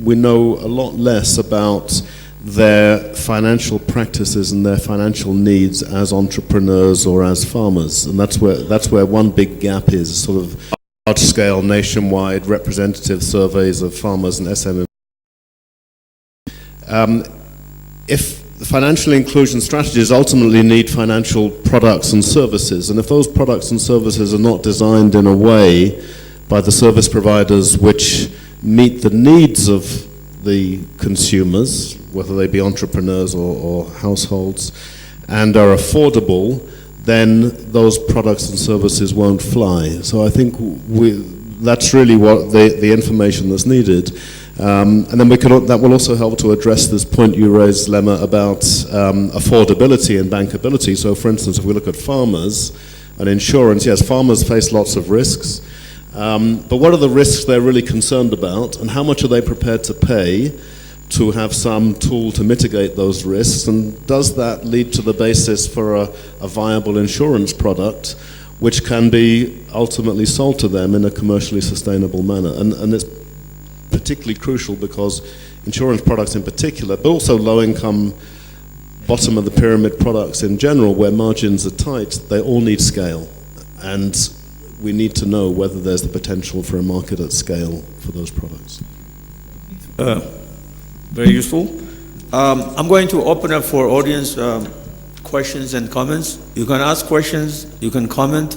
we know a lot less about their financial practices and their financial needs as entrepreneurs or as farmers. And that's where one big gap is, sort of large-scale, nationwide representative surveys of farmers and SMEs. If the financial inclusion strategies ultimately need financial products and services, and if those products and services are not designed in a way by the service providers which meet the needs of the consumers, whether they be entrepreneurs or households, and are affordable, then those products and services won't fly. So I think that's really what the information that's needed. And then that will also help to address this point you raised, Lemma, about affordability and bankability. So for instance, if we look at farmers and insurance, yes, farmers face lots of risks. But what are the risks they're really concerned about, and how much are they prepared to pay to have some tool to mitigate those risks? And does that lead to the basis for a viable insurance product, which can be ultimately sold to them in a commercially sustainable manner. And it's particularly crucial because insurance products in particular, but also low-income, bottom of the pyramid products in general, where margins are tight, they all need scale. And we need to know whether there's the potential for a market at scale for those products. Very useful. I'm going to open up for audience questions and comments. You can ask questions, you can comment,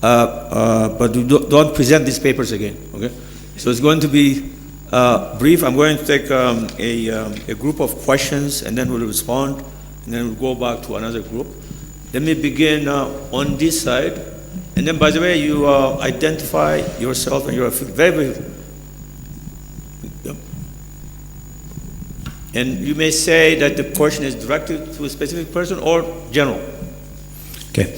but don't present these papers again, okay? So it's going to be brief. I'm going to take a group of questions and then we'll respond, and then we'll go back to another group. Let me begin on this side. And then, by the way, you identify yourself and you're very, and you may say that the question is directed to a specific person or general. Okay.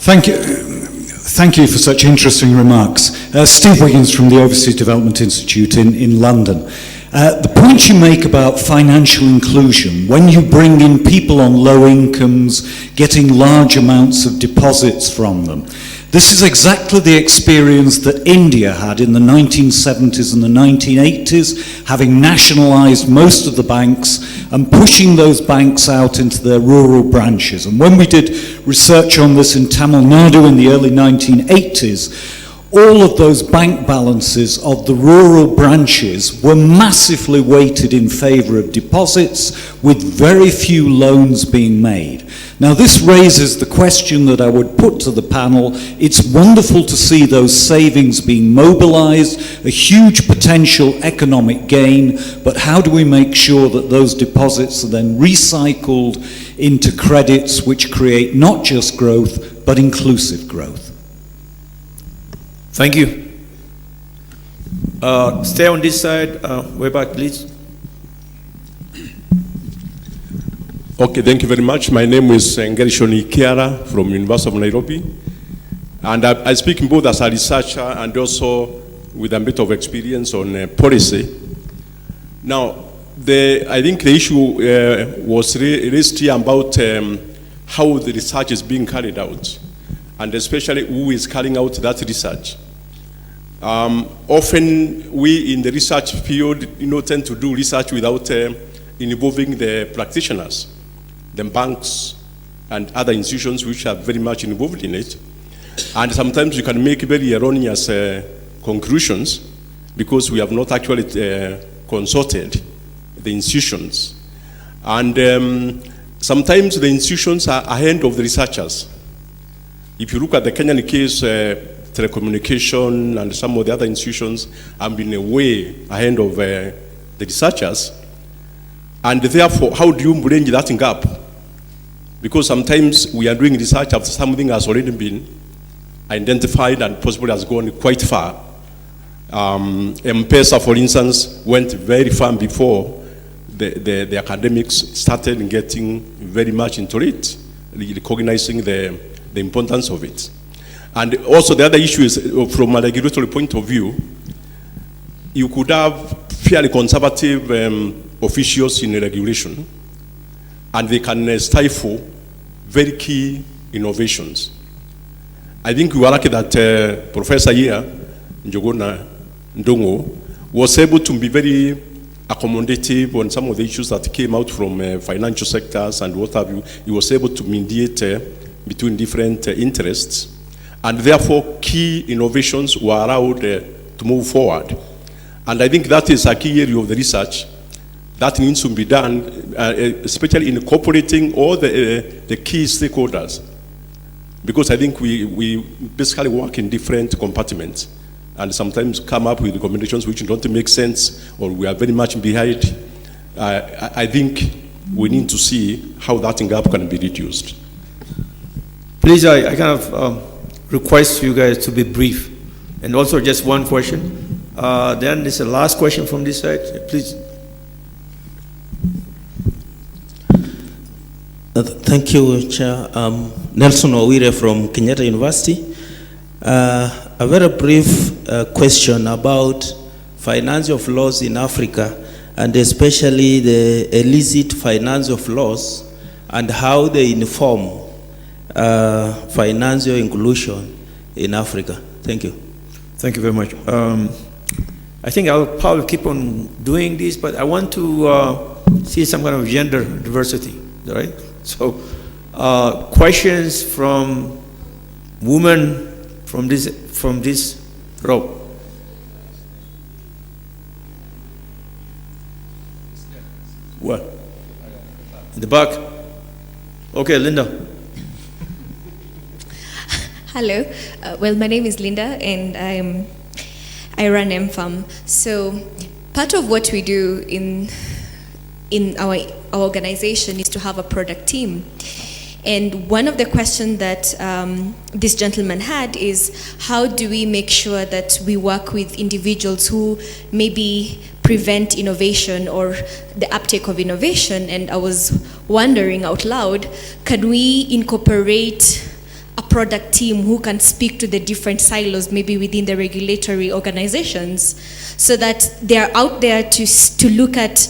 Thank you. Thank you for such interesting remarks. Steve Wiggins from the Overseas Development Institute in London. The point you make about financial inclusion, when you bring in people on low incomes, getting large amounts of deposits from them, this is exactly the experience that India had in the 1970s and the 1980s, having nationalized most of the banks and pushing those banks out into their rural branches. And when we did research on this in Tamil Nadu in the early 1980s, all of those bank balances of the rural branches were massively weighted in favor of deposits, with very few loans being made. Now, this raises the question that I would put to the panel. It's wonderful to see those savings being mobilized, a huge potential economic gain, but how do we make sure that those deposits are then recycled into credits which create not just growth, but inclusive growth? Thank you. Stay on this side. Way back, please. Okay, thank you very much. My name is Ngerishoni Kiara from University of Nairobi. And I speak both as a researcher and also with a bit of experience on policy. Now, I think the issue was raised here about how the research is being carried out, and especially who is carrying out that research. Often we in the research field tend to do research without involving the practitioners, the banks and other institutions which are very much involved in it. And sometimes you can make very erroneous conclusions because we have not actually consulted the institutions. And sometimes the institutions are ahead of the researchers. If you look at the Kenyan case, telecommunication and some of the other institutions have been way ahead of the researchers. And therefore, how do you bridge that gap? Because sometimes we are doing research after something has already been identified and possibly has gone quite far. M-Pesa, for instance, went very far before the academics started getting very much into it, recognizing the importance of it. And also the other issue is, from a regulatory point of view, you could have fairly conservative officials in regulation, and they can stifle very key innovations. I think we were lucky that Professor here, Njogona Ndongo, was able to be very accommodative on some of the issues that came out from financial sectors and what have you. He was able to mediate between different interests, and therefore key innovations were allowed to move forward. And I think that is a key area of the research that needs to be done, especially in incorporating all the key stakeholders. Because I think we basically work in different compartments and sometimes come up with recommendations which don't make sense, or we are very much behind. I think we need to see how that gap can be reduced. Please, I kind of request you guys to be brief, and also just one question. Then there's a last question from this side. Please. Thank you, Chair. Nelson Owire from Kenyatta University. A very brief question about finance of laws in Africa, and especially the illicit finance of laws and how they inform financial inclusion in Africa? Thank you. Thank you very much. I think I'll probably keep on doing this, but I want to see some kind of gender diversity, right? So, questions from women from this row. What? In the back? Okay, Linda. Hello. Well, my name is Linda, and I run MFAM. So part of what we do in our organization is to have a product team. And one of the questions that this gentleman had is, how do we make sure that we work with individuals who maybe prevent innovation or the uptake of innovation? And I was wondering out loud, can we incorporate a product team who can speak to the different silos, maybe within the regulatory organizations, so that they're out there to look at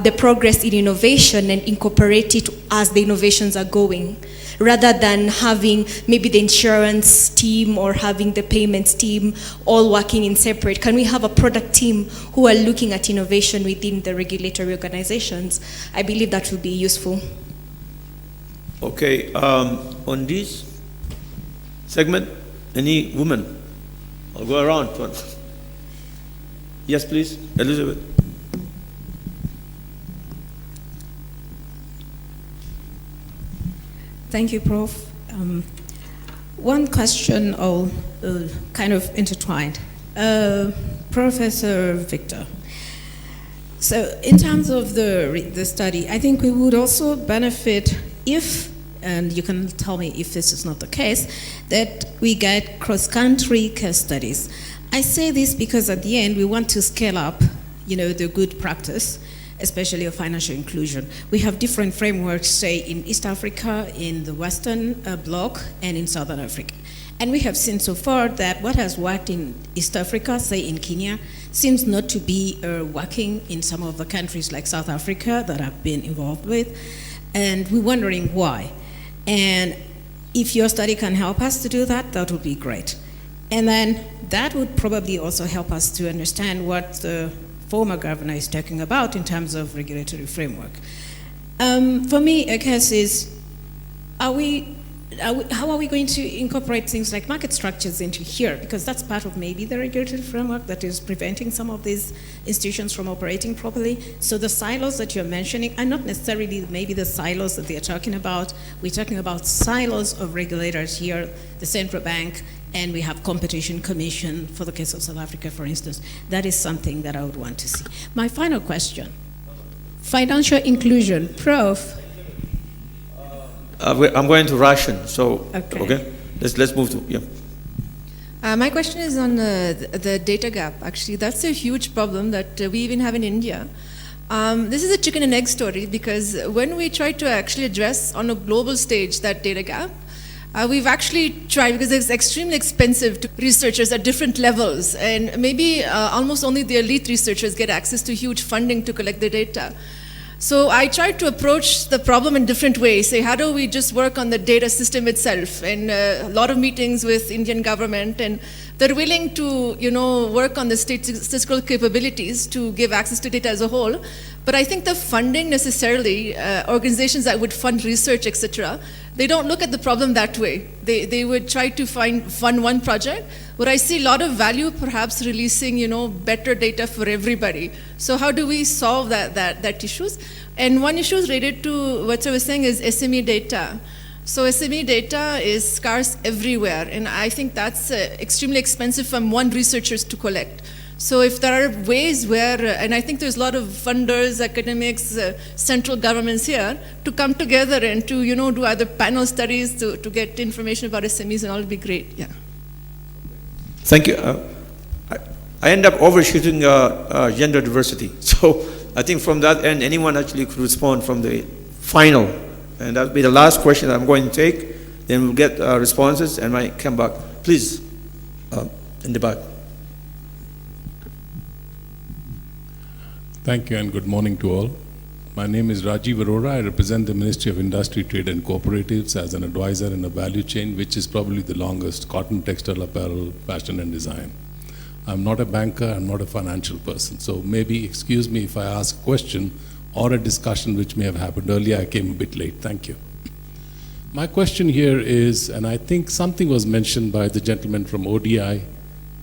the progress in innovation and incorporate it as the innovations are going, rather than having maybe the insurance team or having the payments team all working in separate? Can we have a product team who are looking at innovation within the regulatory organizations? I believe that will be useful. Okay, on this segment, any woman? I'll go around. Yes, please, Elizabeth. Thank you, Prof. One question, all kind of intertwined. Professor Victor, so in terms of the study, I think we would also benefit if, and you can tell me if this is not the case, that we get cross-country case studies. I say this because at the end we want to scale up, the good practice, especially of financial inclusion. We have different frameworks, say in East Africa, in the Western Bloc, and in Southern Africa. And we have seen so far that what has worked in East Africa, say in Kenya, seems not to be working in some of the countries like South Africa that I've been involved with. And we're wondering why. And if your study can help us to do that, that would be great. And then that would probably also help us to understand what the former governor is talking about in terms of regulatory framework. For me, a case is, how are we going to incorporate things like market structures into here? Because that's part of maybe the regulatory framework that is preventing some of these institutions from operating properly. So the silos that you're mentioning are not necessarily maybe the silos that they're talking about. We're talking about silos of regulators here, the central bank, and we have competition commission for the case of South Africa, for instance. That is something that I would want to see. My final question, financial inclusion, Prof. I'm going to Russian, so okay. Let's move to My question is on the data gap. Actually, that's a huge problem that we even have in India. This is a chicken and egg story, because when we try to actually address on a global stage that data gap, we've actually tried, because it's extremely expensive to researchers at different levels, and maybe almost only the elite researchers get access to huge funding to collect the data. So I tried to approach the problem in different ways. Say, how do we just work on the data system itself? And a lot of meetings with Indian government, and they're willing to, work on the statistical capabilities to give access to data as a whole. But I think the funding necessarily, organizations that would fund research, etc., they don't look at the problem that way. They would try to fund one project, but I see a lot of value perhaps releasing, better data for everybody. So how do we solve that issues? And one issue related to what I was saying is SME data. So SME data is scarce everywhere, and I think that's extremely expensive from one researchers to collect. So if there are ways where, and I think there's a lot of funders, academics, central governments here, to come together and to, do either panel studies to get information about SMEs, and all would be great, yeah. Thank you. I end up overshooting gender diversity. So I think from that end, anyone actually could respond from the final. And that'll be the last question that I'm going to take. Then we'll get responses and might come back. Please, in the back. Thank you and good morning to all. My name is Rajiv Arora. I represent the Ministry of Industry, Trade and Cooperatives as an advisor in a value chain, which is probably the longest: cotton, textile, apparel, fashion and design. I'm not a banker, I'm not a financial person. So maybe excuse me if I ask a question or a discussion which may have happened earlier. I came a bit late. Thank you. My question here is, and I think something was mentioned by the gentleman from ODI,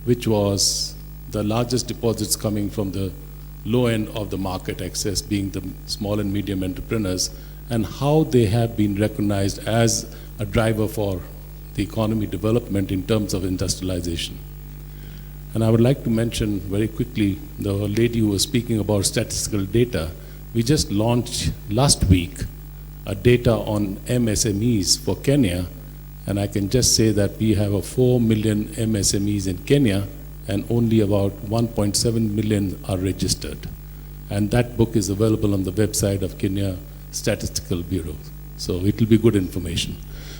which was the largest deposits coming from the low end of the market access, being the small and medium entrepreneurs, and how they have been recognized as a driver for the economy development in terms of industrialization. And I would like to mention very quickly the lady who was speaking about statistical data. We just launched last week a data on MSMEs for Kenya, and I can just say that we have 4 million MSMEs in Kenya, and only about 1.7 million are registered. And that book is available on the website of Kenya Statistical Bureau. So it will be good information.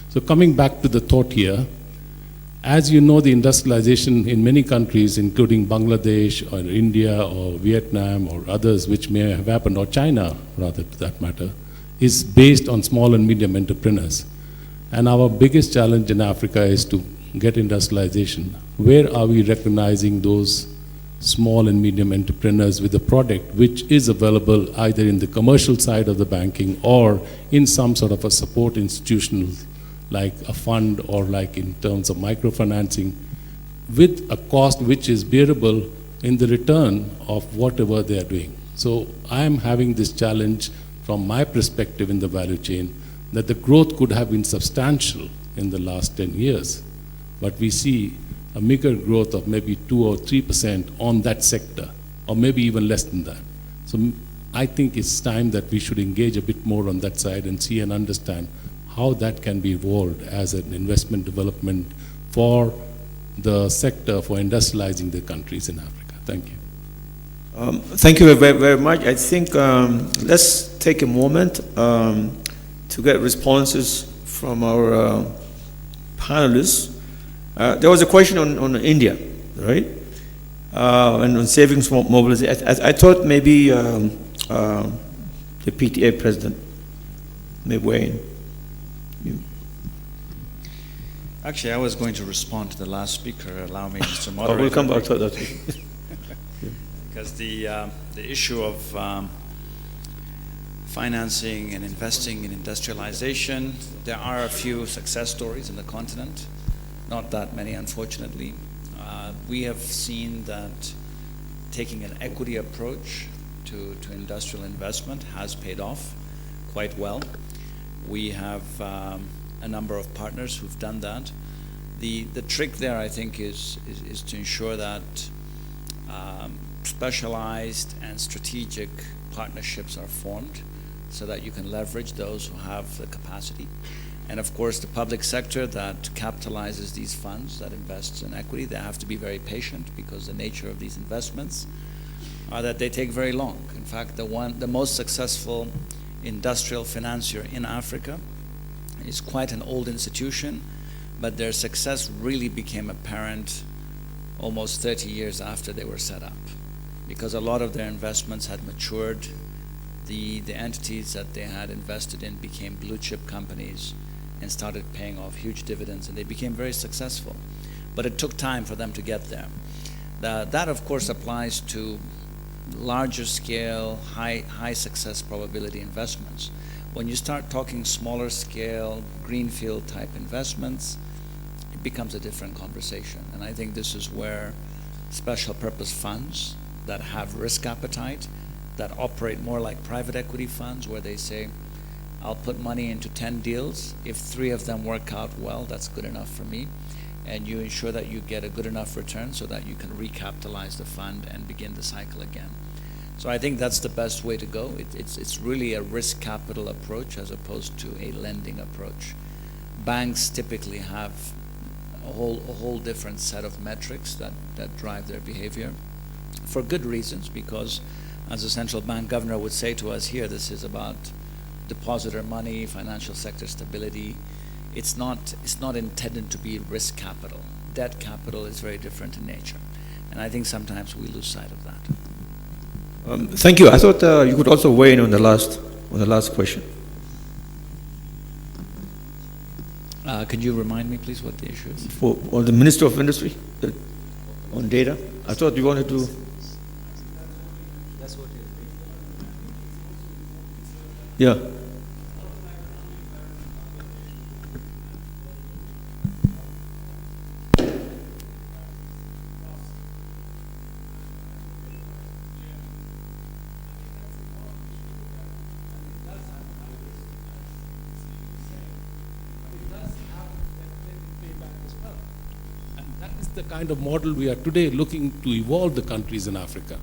So coming back to the thought here, as you know, the industrialization in many countries, including Bangladesh or India or Vietnam or others which may have happened, or China rather to that matter, is based on small and medium entrepreneurs. And our biggest challenge in Africa is to get industrialization. Where are we recognizing those small and medium entrepreneurs with a product which is available either in the commercial side of the banking or in some sort of a support institutional, like a fund or like in terms of microfinancing, with a cost which is bearable in the return of whatever they are doing. So I am having this challenge from my perspective in the value chain, that the growth could have been substantial in the last 10 years. But we see a meager growth of maybe 2 or 3% on that sector, or maybe even less than that. So I think it's time that we should engage a bit more on that side and see and understand how that can be evolved as an investment development for the sector for industrializing the countries in Africa. Thank you. Thank you very, very much. I think let's take a moment to get responses from our panelists. There was a question on India, right? And on savings mobilization. I thought maybe the PTA president may weigh in. Actually, I was going to respond to the last speaker. Allow me, Mr. Moderator. We'll come back to that. Because the issue of financing and investing in industrialization, there are a few success stories in the continent. Not that many, unfortunately. We have seen that taking an equity approach to industrial investment has paid off quite well. We have a number of partners who've done that. The trick there, I think, is to ensure that specialized and strategic partnerships are formed so that you can leverage those who have the capacity. And of course, the public sector that capitalizes these funds, that invests in equity, they have to be very patient, because the nature of these investments are that they take very long. In fact, the most successful industrial financier in Africa is quite an old institution, but their success really became apparent almost 30 years after they were set up, because a lot of their investments had matured. The entities that they had invested in became blue chip companies and started paying off huge dividends, and they became very successful. But it took time for them to get there. That of course applies to larger scale, high success probability investments. When you start talking smaller scale, greenfield type investments, it becomes a different conversation. And I think this is where special purpose funds that have risk appetite, that operate more like private equity funds, where they say, I'll put money into 10 deals. If 3 of them work out well, that's good enough for me. And you ensure that you get a good enough return so that you can recapitalize the fund and begin the cycle again. So I think that's the best way to go. It's really a risk capital approach as opposed to a lending approach. Banks typically have a whole different set of metrics that drive their behavior for good reasons, because as the central bank governor would say to us here, this is about depositor money, financial sector stability. It's not intended to be risk capital. Debt capital is very different in nature. And I think sometimes we lose sight of that. Thank you. I thought you could also weigh in on the last question. Could you remind me, please, what the issue is? For the Minister of Industry on data. I thought you wanted to. That's what Yeah. The kind of model we are today looking to evolve the countries in Africa.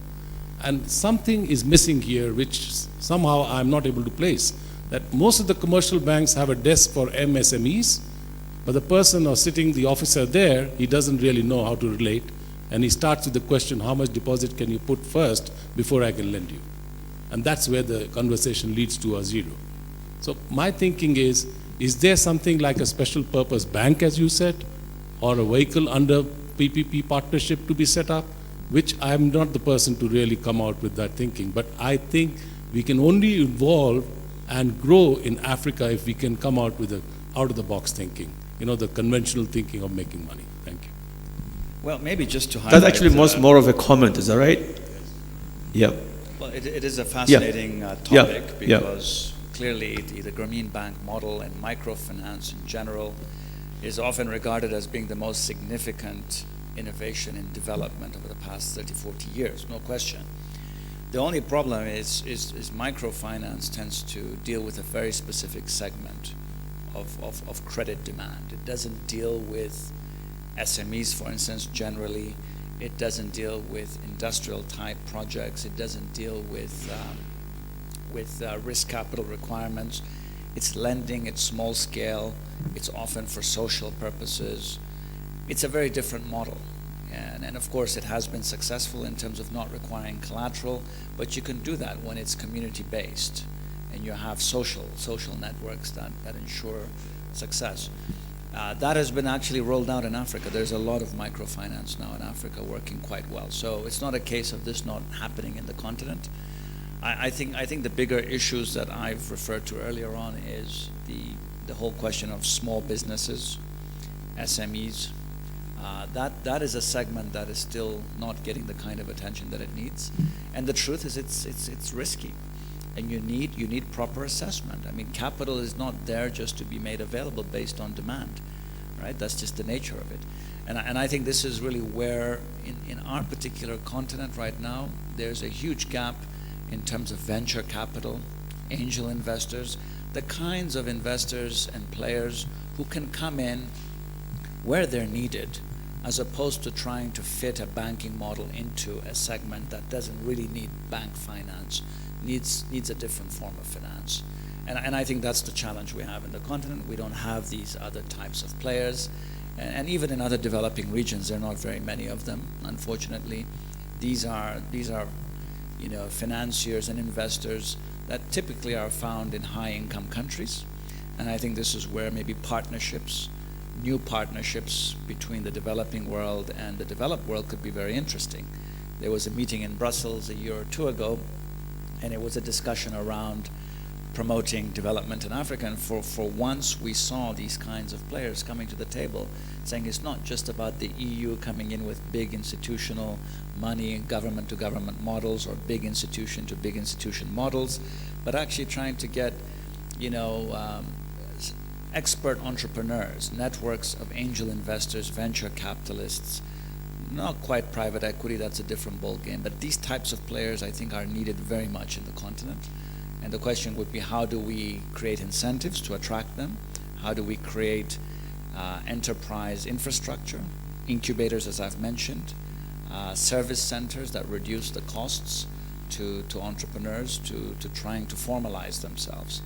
And something is missing here which somehow I'm not able to place. That most of the commercial banks have a desk for MSMEs, but the person or sitting, the officer there, he doesn't really know how to relate. And he starts with the question, how much deposit can you put first before I can lend you? And that's where the conversation leads to a zero. So my thinking is there something like a special purpose bank, as you said, or a vehicle under PPP partnership to be set up, which I'm not the person to really come out with that thinking. But I think we can only evolve and grow in Africa if we can come out with a out-of-the-box thinking, the conventional thinking of making money. Thank you. Well, maybe just to highlight... That's actually more of a comment, is that right? Yeah. Well, it is a fascinating topic because clearly the Grameen Bank model and microfinance in general is often regarded as being the most significant innovation in development over the past 30, 40 years, no question. The only problem is microfinance tends to deal with a very specific segment of credit demand. It doesn't deal with SMEs, for instance, generally. It doesn't deal with industrial type projects. It doesn't deal with risk capital requirements. It's lending, it's small scale, it's often for social purposes. It's a very different model. And of course, it has been successful in terms of not requiring collateral, but you can do that when it's community-based and you have social networks that ensure success. That has been actually rolled out in Africa. There's a lot of microfinance now in Africa working quite well. So it's not a case of this not happening in the continent. I think the bigger issues that I've referred to earlier on is the whole question of small businesses, SMEs. That is a segment that is still not getting the kind of attention that it needs. And the truth is it's risky. And you need proper assessment. I mean, capital is not there just to be made available based on demand, right? That's just the nature of it. And I think this is really where, in our particular continent right now, there's a huge gap in terms of venture capital, angel investors, the kinds of investors and players who can come in where they're needed, as opposed to trying to fit a banking model into a segment that doesn't really need bank finance, needs a different form of finance. And I think that's the challenge we have in the continent. We don't have these other types of players. And even in other developing regions, there are not very many of them, unfortunately. These are financiers and investors that typically are found in high-income countries. And I think this is where maybe partnerships, new partnerships between the developing world and the developed world could be very interesting. There was a meeting in Brussels a year or two ago, and it was a discussion around promoting development in Africa. And for once, we saw these kinds of players coming to the table, saying it's not just about the EU coming in with big institutional money and government-to-government models or big institution-to-big institution models, but actually trying to get, expert entrepreneurs, networks of angel investors, venture capitalists, not quite private equity, that's a different ballgame, but these types of players I think are needed very much in the continent. And the question would be, how do we create incentives to attract them? How do we create enterprise infrastructure, incubators, as I've mentioned, service centers that reduce the costs to entrepreneurs to trying to formalize themselves.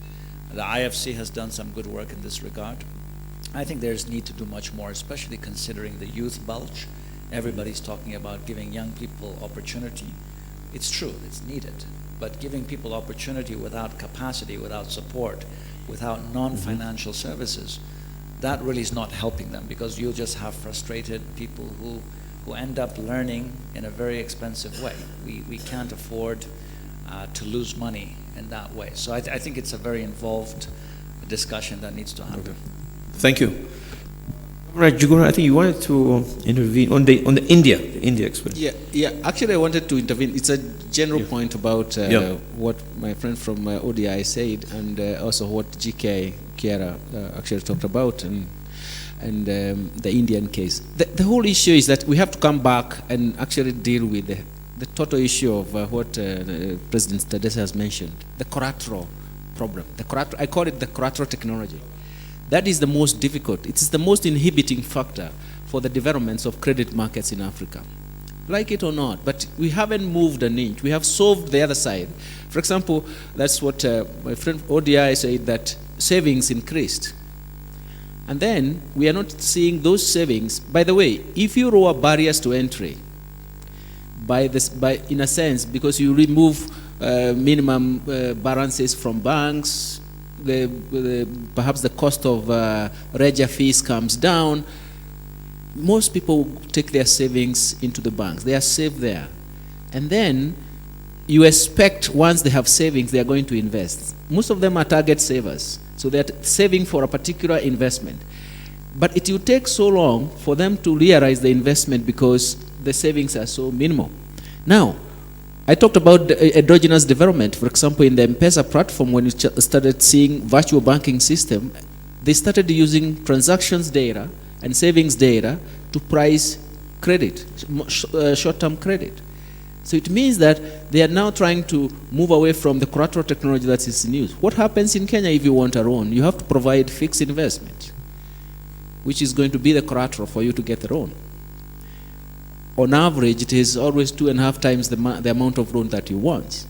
The IFC has done some good work in this regard. I think there's need to do much more, especially considering the youth bulge. Everybody's talking about giving young people opportunity. It's true, it's needed. But giving people opportunity without capacity, without support, without non-financial services, that really is not helping them, because you'll just have frustrated people who who end up learning in a very expensive way. We can't afford to lose money in that way. So I think it's a very involved discussion that needs to happen. Okay. Thank you. Right, Juguna, I think you wanted to intervene on the India experience. Yeah. Actually, I wanted to intervene. It's a general point about what my friend from ODI said, and also what GK Kiara actually talked about, and the Indian case. The whole issue is that we have to come back and actually deal with the total issue of what President Tadesse has mentioned, the collateral problem. I call it the collateral technology. That is the most difficult. It is the most inhibiting factor for the developments of credit markets in Africa. Like it or not, but we haven't moved an inch. We have solved the other side. For example, that's what my friend ODI said, that savings increased. And then we are not seeing those savings. By the way, if you lower barriers to entry, in a sense, because you remove minimum balances from banks, perhaps the cost of regia fees comes down, most people take their savings into the banks. They are saved there. And then you expect once they have savings, they are going to invest. Most of them are target savers. So they're saving for a particular investment. But it will take so long for them to realize the investment because the savings are so minimal. Now, I talked about the endogenous development. For example, in the M-Pesa platform, when you started seeing virtual banking system, they started using transactions data and savings data to price credit, short-term credit. So it means that they are now trying to move away from the collateral technology that is in use. What happens in Kenya if you want a loan? You have to provide fixed investment, which is going to be the collateral for you to get the loan. On average, it is always 2.5 times the amount of loan that you want.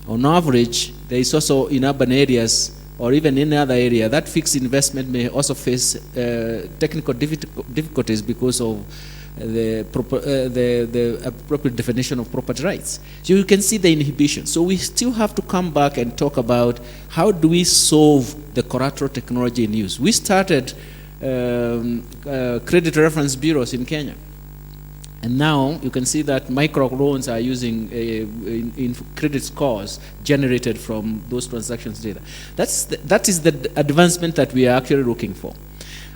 On average, there is also in urban areas or even in other area, that fixed investment may also face technical difficulties because of the appropriate definition of property rights. So you can see the inhibition. So we still have to come back and talk about how do we solve the collateral technology in use. We started credit reference bureaus in Kenya. And now you can see that micro loans are using in credit scores generated from those transactions data. That is the advancement that we are actually looking for.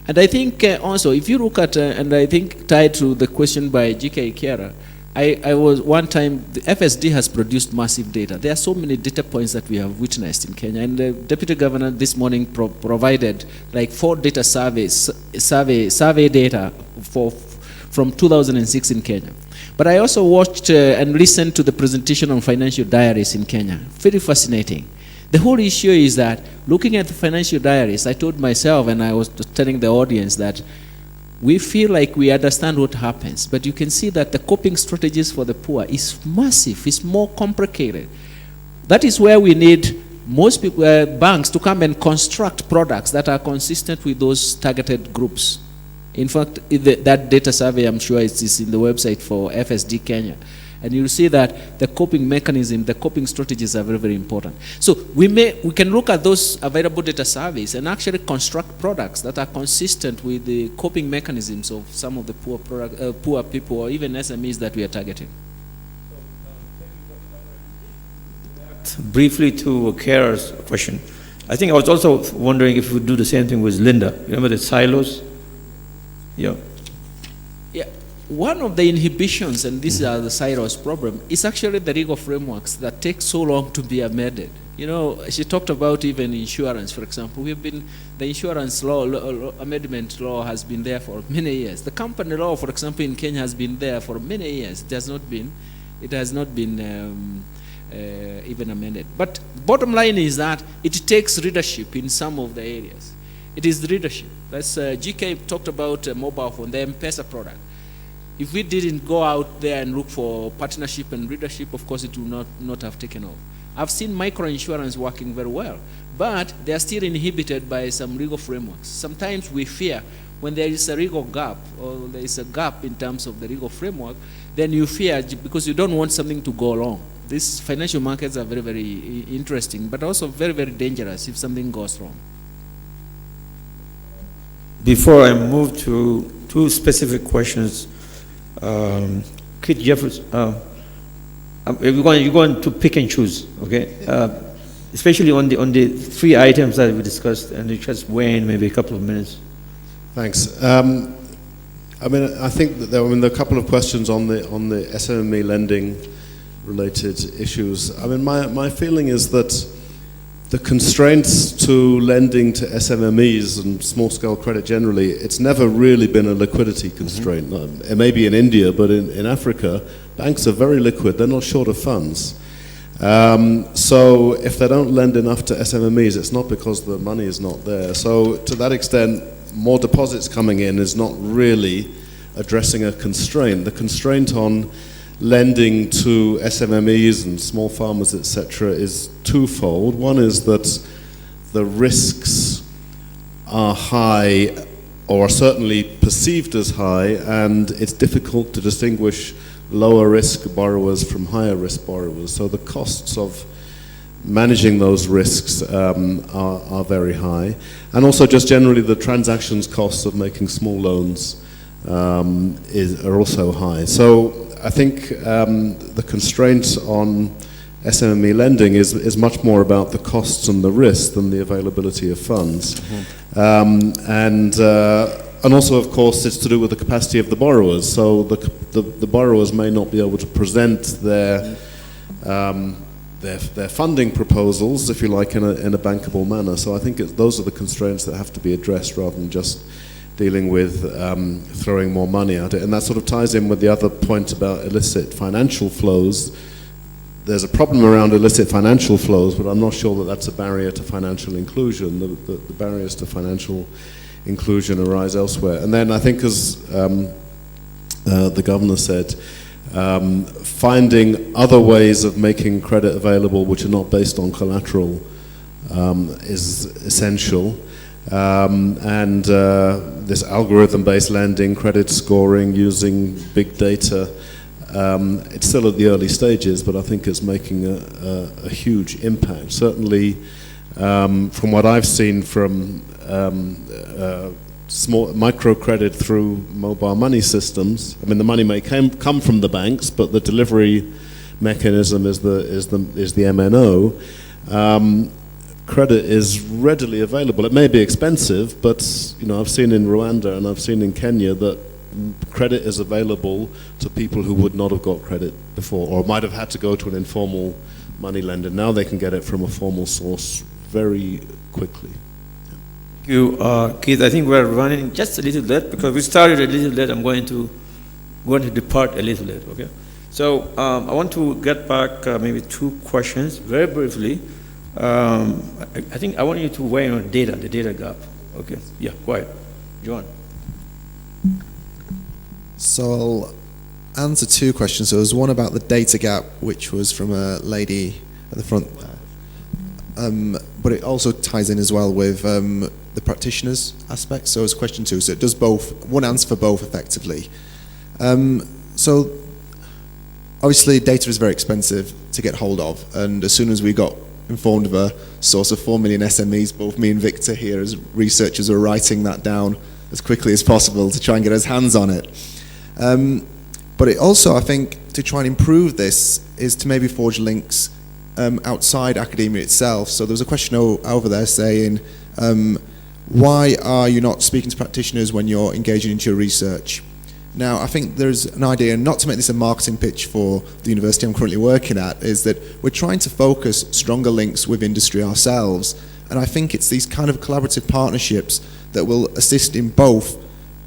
And I think also, if you look at, and I think tied to the question by GK Kiara, I was one time, the FSD has produced massive data. There are so many data points that we have witnessed in Kenya. And the Deputy Governor this morning provided like 4 data survey data from 2006 in Kenya. But I also watched and listened to the presentation on financial diaries in Kenya. Very fascinating. The whole issue is that looking at the financial diaries, I told myself and I was telling the audience that we feel like we understand what happens, but you can see that the coping strategies for the poor is massive, it's more complicated. That is where we need most people, banks to come and construct products that are consistent with those targeted groups. In fact, that data survey, I'm sure it is in the website for FSD Kenya. And you'll see that the coping mechanism, the coping strategies are very, very important. So we can look at those available data surveys and actually construct products that are consistent with the coping mechanisms of some of the poor people or even SMEs that we are targeting. Briefly to Kara's question, I think I was also wondering if we would do the same thing with Linda. Remember the silos? Yeah. Yeah. One of the inhibitions, and these are the silos problem, is actually the legal frameworks that take so long to be amended. You know, she talked about even insurance, for example. The insurance law, amendment law has been there for many years. The company law, for example, in Kenya has been there for many years. It has not been even amended. But bottom line is that it takes leadership in some of the areas. It is the leadership. That's GK talked about mobile phone, the M-Pesa product. If we didn't go out there and look for partnership and leadership, of course it would not have taken off. I've seen microinsurance working very well, but they are still inhibited by some legal frameworks. Sometimes we fear when there is a legal gap or there is a gap in terms of the legal framework, then you fear because you don't want something to go wrong. These financial markets are very, very interesting, but also very, very dangerous if something goes wrong. Before I move to 2 specific questions, Keith Jeffers, you're going to pick and choose, okay? Especially on the 3 items that we discussed, and you just weigh in maybe a couple of minutes. Thanks. I mean, I think that there were a couple of questions on the SME lending related issues. I mean, my feeling is that the constraints to lending to SMMEs and small-scale credit generally, it's never really been a liquidity constraint. It may be in India, but in Africa, banks are very liquid. They're not short of funds. So if they don't lend enough to SMMEs, it's not because the money is not there. So to that extent, more deposits coming in is not really addressing a constraint. The constraint on lending to SMMEs and small farmers, etc., is twofold. One is that the risks are high, or are certainly perceived as high, and it's difficult to distinguish lower risk borrowers from higher risk borrowers. So the costs of managing those risks are very high. And also just generally the transactions costs of making small loans are also high. So I think the constraints on SME lending is much more about the costs and the risks than the availability of funds. And also, of course, it's to do with the capacity of the borrowers. So the borrowers may not be able to present their funding proposals, if you like, in a bankable manner. So I think those are the constraints that have to be addressed rather than just dealing with throwing more money at it. And that sort of ties in with the other point about illicit financial flows. There's a problem around illicit financial flows, but I'm not sure that that's a barrier to financial inclusion. The barriers to financial inclusion arise elsewhere. And then I think, as the governor said, finding other ways of making credit available which are not based on collateral is essential. And this algorithm-based lending, credit scoring, using big data, it's still at the early stages, but I think it's making a huge impact. Certainly, from what I've seen from small microcredit through mobile money systems, I mean, the money may come from the banks, but the delivery mechanism is the MNO. Credit is readily available. It may be expensive, but I've seen in Rwanda and I've seen in Kenya that credit is available to people who would not have got credit before, or might have had to go to an informal money lender. Now they can get it from a formal source very quickly. Thank you, Keith. I think we're running just a little late because we started a little late. I'm going to depart a little late. Okay. So I want to get back maybe 2 questions very briefly. I think I want you to weigh in on the data gap. Okay, yeah, go ahead. John. So I'll answer 2 questions. So there was one about the data gap, which was from a lady at the front there. But it also ties in as well with the practitioners aspect. So it's question 2. So it does both, one answer for both effectively. So obviously data is very expensive to get hold of. And as soon as we got informed of a source of 4 million SMEs, both me and Victor here as researchers were writing that down as quickly as possible to try and get his hands on it. But it also, I think, to try and improve this is to maybe forge links outside academia itself. So there was a question over there saying, why are you not speaking to practitioners when you're engaging into your research? Now, I think there's an idea, and not to make this a marketing pitch for the university I'm currently working at, is that we're trying to focus stronger links with industry ourselves. And I think it's these kind of collaborative partnerships that will assist in both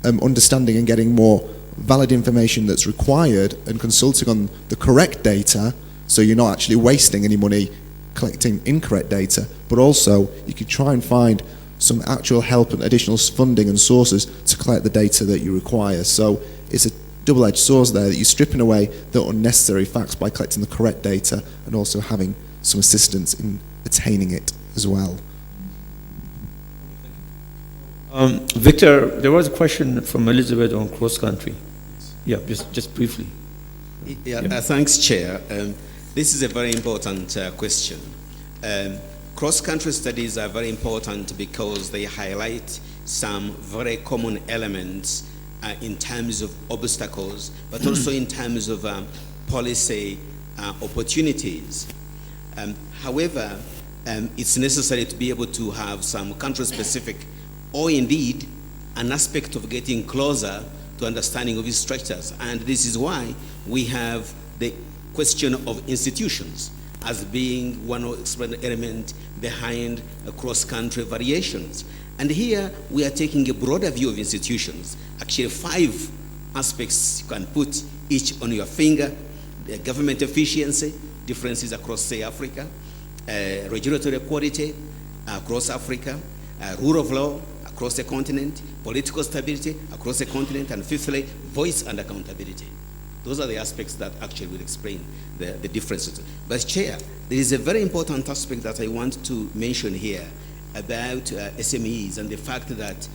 understanding and getting more valid information that's required and consulting on the correct data, so you're not actually wasting any money collecting incorrect data, but also you could try and find some actual help and additional funding and sources to collect the data that you require. So it's a double-edged sword there, that you're stripping away the unnecessary facts by collecting the correct data and also having some assistance in attaining it as well. Victor, there was a question from Elizabeth on cross-country. Yeah, just briefly. Yeah. Thanks, Chair. This is a very important question. Cross-country studies are very important because they highlight some very common elements in terms of obstacles, but also in terms of policy opportunities. However, it's necessary to be able to have some country-specific, or indeed an aspect of getting closer to understanding of these structures. And this is why we have the question of institutions as being one element behind cross-country variations. And here we are taking a broader view of institutions. Actually, 5 aspects you can put each on your finger: the government efficiency, differences across, say, Africa, regulatory quality across Africa, rule of law across the continent, political stability across the continent, and fifthly, voice and accountability. Those are the aspects that actually will explain the differences. But Chair, there is a very important aspect that I want to mention here about SMEs and the fact that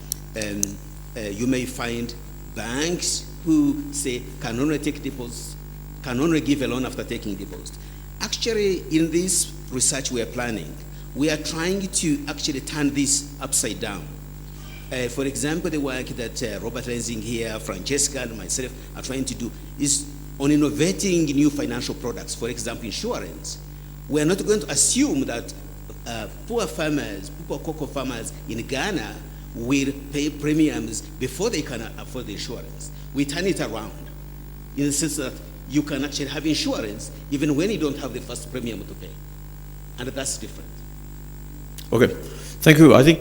you may find banks who say can only take deposits, can only give a loan after taking deposits. Actually, in this research we are planning, we are trying to actually turn this upside down. For example, the work that Robert Lenzing here, Francesca, and myself are trying to do is on innovating new financial products. For example, insurance. We are not going to assume that poor cocoa farmers in Ghana will pay premiums before they can afford the insurance. We turn it around in the sense that you can actually have insurance even when you don't have the first premium to pay. And that's different. Okay, thank you. I think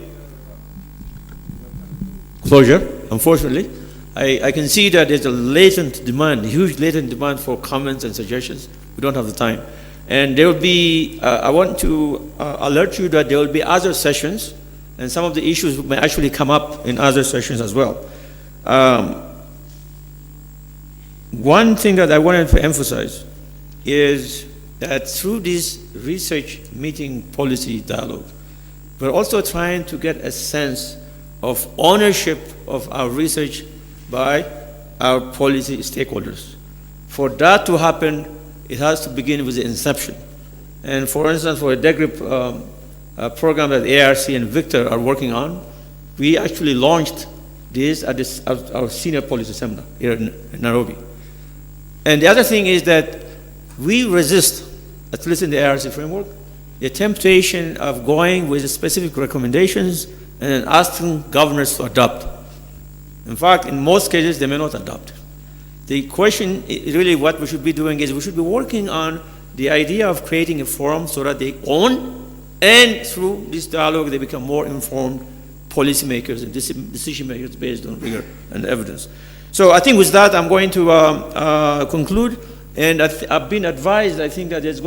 closure, unfortunately. I can see that there's a latent demand, a huge latent demand for comments and suggestions. We don't have the time. And there will be, I want to alert you that there will be other sessions, and some of the issues may actually come up in other sessions as well. One thing that I wanted to emphasize is that through this research meeting policy dialogue, we're also trying to get a sense of ownership of our research by our policy stakeholders. For that to happen, it has to begin with the inception. And for instance, for a DEGRP program that AERC and Victor are working on, we actually launched this at our senior policy seminar here in Nairobi. And the other thing is that we resist, at least in the AERC framework, the temptation of going with specific recommendations and then asking governors to adopt. In fact, in most cases, they may not adopt. The question, really what we should be doing is we should be working on the idea of creating a forum so that they own, and through this dialogue, they become more informed policymakers and decision makers based on rigor and evidence. So I think with that, I'm going to conclude, and I've been advised, I think that there's